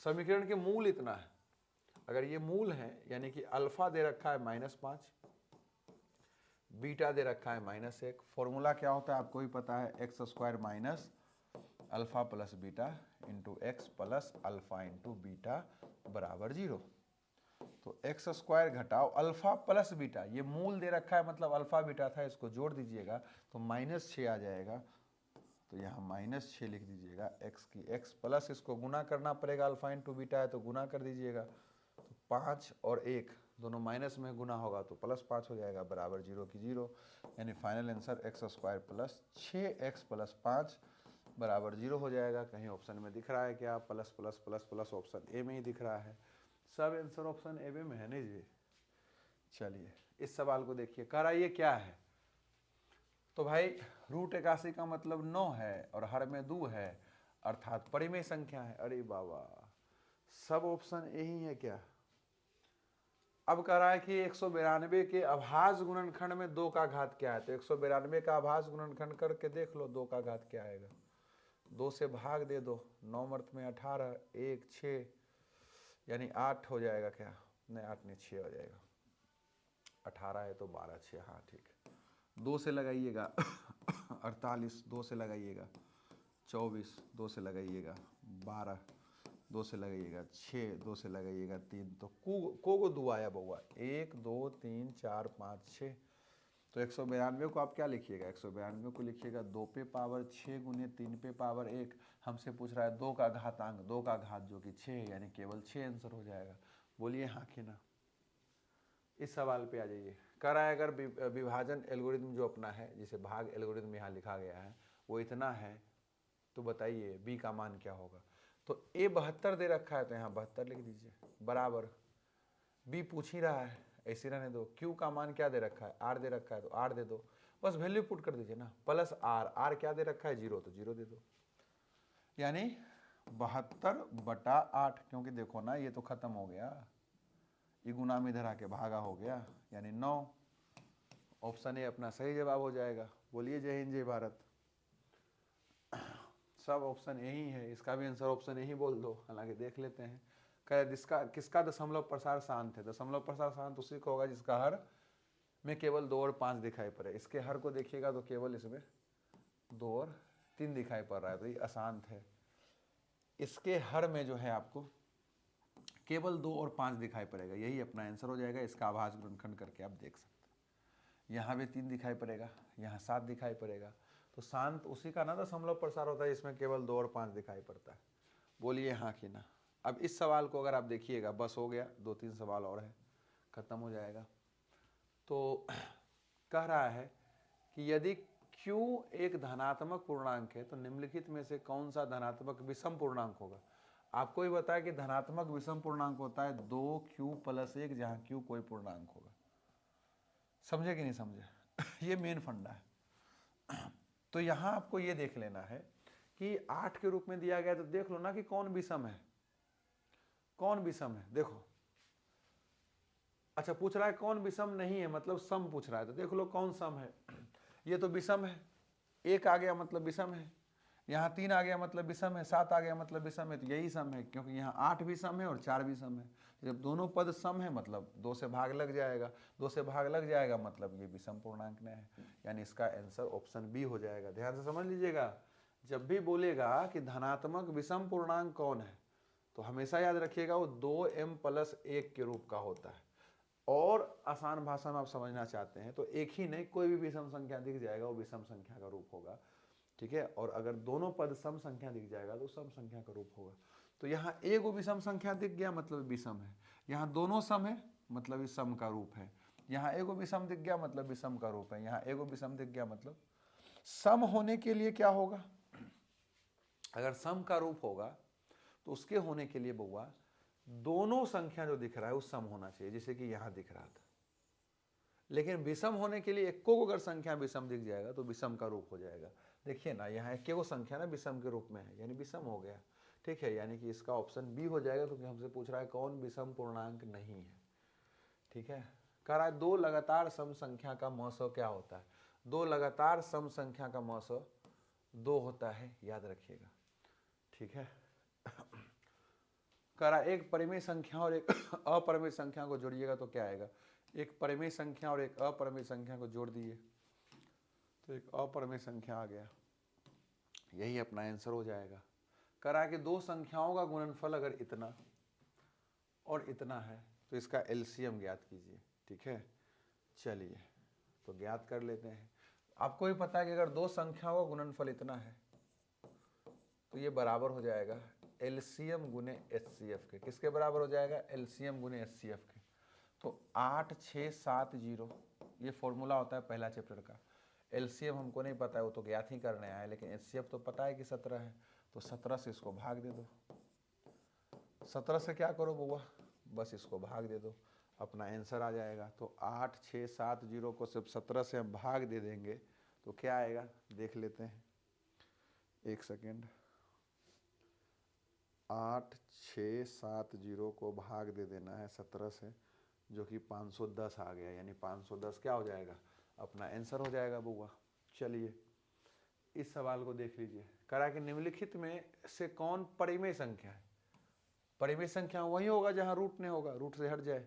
समीकरण के मूल इतना है, अगर ये मूल है यानी कि अल्फा दे रखा है -5, बीटा दे रखा है -1, फॉर्मूला क्या होता है आपको ही पता है, x square minus alpha plus beta into x plus alpha into beta बराबर 0। तो एक्स स्क्वायर घटाओ अल्फा प्लस बीटा, ये मूल दे रखा है मतलब अल्फा बीटा था, इसको जोड़ दीजिएगा तो -6 आ जाएगा, तो यहाँ -6 लिख दीजिएगा, एक्स की एक्स प्लस इसको गुना करना पड़ेगा, अल्फा इंटू बीटा है तो गुना कर दीजिएगा, तो 5 और 1 दोनों माइनस में गुना होगा तो +5 हो जाएगा बराबर 0 की 0, यानी final answer x square plus 6x plus 5 बराबर 0 हो जाएगा। कहीं ऑप्शन में दिख रहा है क्या, plus plus plus plus option A में ही दिख रहा है, सब आंसर ऑप्शन ए में है नहीं जी। चलिए इस सवाल को देखिए, कह रहा है ये क्या है, तो भाई √81 का मतलब 9 है और हर में 2 है अर्थात परिमेय संख्या है। अरे बाबा, सब ऑप्शन यही है क्या। अब कह रहा है कि 192 के अभाज्य गुणनखंड में 2 का घात क्या है, तो 192 का अभाज्य गुणनखंड करके देख लो 2 का घात क्या आएगा, 2 से भाग दे दो, 9 मर्त में 18, 1 6 यानी 8 हो जाएगा क्या, नहीं 8 नहीं 6 हो जाएगा, 18 है तो 12 6, हाँ ठीक, 2 से लगाइएगा 48, 2 से लगाइएगा 24, 2 से लगाइएगा 12, 2 से लगाइएगा 6, 2 से लगाइएगा 3, तो को 2 आया बउआ, 1 2 3 4 5 6, तो 192 को आप क्या लिखिएगा, 192 को लिखिएगा 2 पे पावर 6 गुने 3 पे पावर 1, हमसे पूछ रहा है 2 का घातांक, 2 का घात जो कि 6 है, यानी केवल 6 आंसर हो जाएगा। बोलिए हाँ कि ना। इस सवाल पे आ जाइए, कह रहा है अगर विभाजन एल्गोरिथम जो अपना है, जिसे भाग एल्गोरिथम यहाँ लिखा गया है, वो इतना है, तो बताइए बी का मान क्या होगा। तो ए 72 दे रखा है तो यहाँ 72 लिख दीजिए बराबर, बी पूछ ही रहा है ऐसे रहने दो, क्यू का मान क्या दे रखा है, आर दे रखा है तो आर दे दो, बस वैल्यू पुट कर दीजिए ना, प्लस आर, आर क्या दे रखा है 0 तो 0 दे दो, यानी 72/8, क्योंकि देखो ना ये तो खत्म हो गया, ये गुना में इधर आके भागा हो गया, यानी 9, ऑप्शन ए अपना सही जवाब हो जाएगा। बोलिए जय हिंद जय भारत। सब ऑप्शन यही है, इसका भी आंसर ऑप्शन यही बोल दो। हालांकि देख लेते हैं, कह जिसका किसका दशमलव प्रसार शांत है। दशमलव प्रसार शांत उसी को होगा जिसका हर में केवल 2 और 5 दिखाई पड़े। इसके हर को देखिएगा तो केवल इसमें 2 और 3 दिखाई पड़ रहा है, तो ये अशांत है। इसके हर में जो है आपको केवल 2 और 5 दिखाई पड़ेगा, यही अपना आंसर हो जाएगा। इसका आभास गुणनखंड करके आप देख सकते हैं। यहाँ भी 3 दिखाई पड़ेगा, यहाँ 7 दिखाई पड़ेगा, तो शांत उसी का ना दशमलव प्रसार होता है इसमें केवल 2 और 5 दिखाई पड़ता है। बोलिए हाँ कि ना। अब इस सवाल को अगर आप देखिएगा, बस हो गया, 2-3 सवाल और है, खत्म हो जाएगा। तो कह रहा है कि यदि Q एक धनात्मक पूर्णांक है तो निम्नलिखित में से कौन सा धनात्मक विषम पूर्णांक होगा। आपको ही बताया कि धनात्मक विषम पूर्णांक होता है 2Q + 1, जहां Q कोई पूर्णांक होगा। समझे कि नहीं समझे? ये मेन फंडा है। तो यहां आपको ये देख लेना है कि 8 के रूप में दिया गया, तो देख लो ना कि कौन विषम है, कौन विषम है। देखो, अच्छा पूछ रहा है कौन विषम नहीं है, मतलब सम पूछ रहा है, तो देख लो कौन सम है। ये तो विषम है, 1 आ गया मतलब विषम है, यहाँ 3 आ गया मतलब विषम है, 7 आ गया मतलब विषम है, तो यही सम है, क्योंकि यहाँ 8 भी सम है और 4 भी सम है। जब दोनों पद सम है मतलब 2 से भाग लग जाएगा, 2 से भाग लग जाएगा मतलब ये विषम पूर्णांक में है, यानी इसका आंसर ऑप्शन बी हो जाएगा। ध्यान से समझ लीजिएगा, जब भी बोलेगा कि धनात्मक विषम पूर्णांक कौन है, तो हमेशा याद रखिएगा वो 2m + 1 के रूप का होता है। और आसान भाषा में आप समझना चाहते हैं तो एक ही नहीं, कोई भी विषम संख्या दिख जाएगा वो विषम संख्या का रूप होगा, ठीक है। और अगर दोनों पद सम संख्या दिख जाएगा तो सम संख्या का रूप होगा। तो यहाँ एगो विषम संख्या दिख गया मतलब विषम है, यहाँ दोनों सम है मतलब ये सम का रूप है, यहाँ एगो विषम दिख गया मतलब विषम का रूप है, यहाँ एगो विषम दिख गया मतलब सम होने के लिए क्या होगा, अगर सम का रूप होगा तो उसके होने के लिए बउआ दोनों संख्या जो दिख रहा है वो सम होना चाहिए, जैसे कि यहाँ दिख रहा था। लेकिन विषम होने के लिए एको अगर संख्या विषम दिख जाएगा तो विषम का रूप हो जाएगा। देखिए ना, यहाँ एको संख्या ना विषम के रूप में है, यानी विषम हो गया, ठीक है। यानी कि इसका ऑप्शन बी हो जाएगा, क्योंकि हमसे पूछ रहा है कौन विषम पूर्णांक नहीं है, ठीक है। कह रहा है 2 लगातार सम संख्या का मौसो क्या होता है। 2 लगातार सम संख्या का मौसो 2 होता है, याद रखिएगा, ठीक है। कह रहा एक परिमेय संख्या और एक अपरिमेय संख्या को जोड़िएगा तो क्या आएगा। एक परिमेय संख्या और एक अपरिमेय संख्या को जोड़ दिए तो एक अपरिमेय संख्या आ गया, यही अपना आंसर हो जाएगा। कह रहा है कि 2 संख्याओं का गुणनफल अगर इतना और इतना है तो इसका एलसीएम ज्ञात कीजिए, ठीक है। चलिए तो ज्ञात कर लेते हैं। आपको भी पता है कि अगर 2 संख्याओं का गुणनफल इतना है तो ये बराबर हो जाएगा एलसीएम गुने एचसीएफ के। किसके बराबर हो जाएगा, एलसीएम गुने एचसीएफ के। तो 8670 ये फॉर्मूला होता है पहला चैप्टर का। एलसीएम हमको नहीं पता है, वो तो ज्ञात ही करने आया है, लेकिन एचसीएफ तो पता है कि 17 है, तो 17 से इसको भाग दे दो। 17 से क्या करो बुआ, बस इसको भाग दे दो, अपना आंसर आ जाएगा। तो 8670 को सिर्फ 17 से हम भाग दे देंगे तो क्या आएगा, देख लेते हैं, एक सेकेंड। 8670 को भाग दे देना है 17 से, जो कि 510 आ गया, यानी 510 क्या हो जाएगा, अपना आंसर हो जाएगा बुआ। चलिए इस सवाल को देख लीजिए। करा कि निम्नलिखित में से कौन परिमेय संख्या है। परिमेय संख्या वही होगा जहां रूट नहीं होगा, रूट से हट जाए,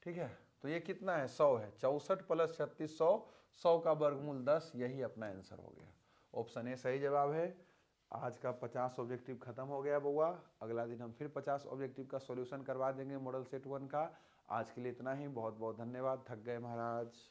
ठीक है। तो ये कितना है, 100 है, 64 + 36 100, 100 का वर्गमूल 10, यही अपना आंसर हो गया। ऑप्शन ए सही जवाब है। आज का 50 ऑब्जेक्टिव खत्म हो गया बउआ। अगला दिन हम फिर 50 ऑब्जेक्टिव का सॉल्यूशन करवा देंगे मॉडल सेट 1 का। आज के लिए इतना ही, बहुत बहुत धन्यवाद। थक गए महाराज।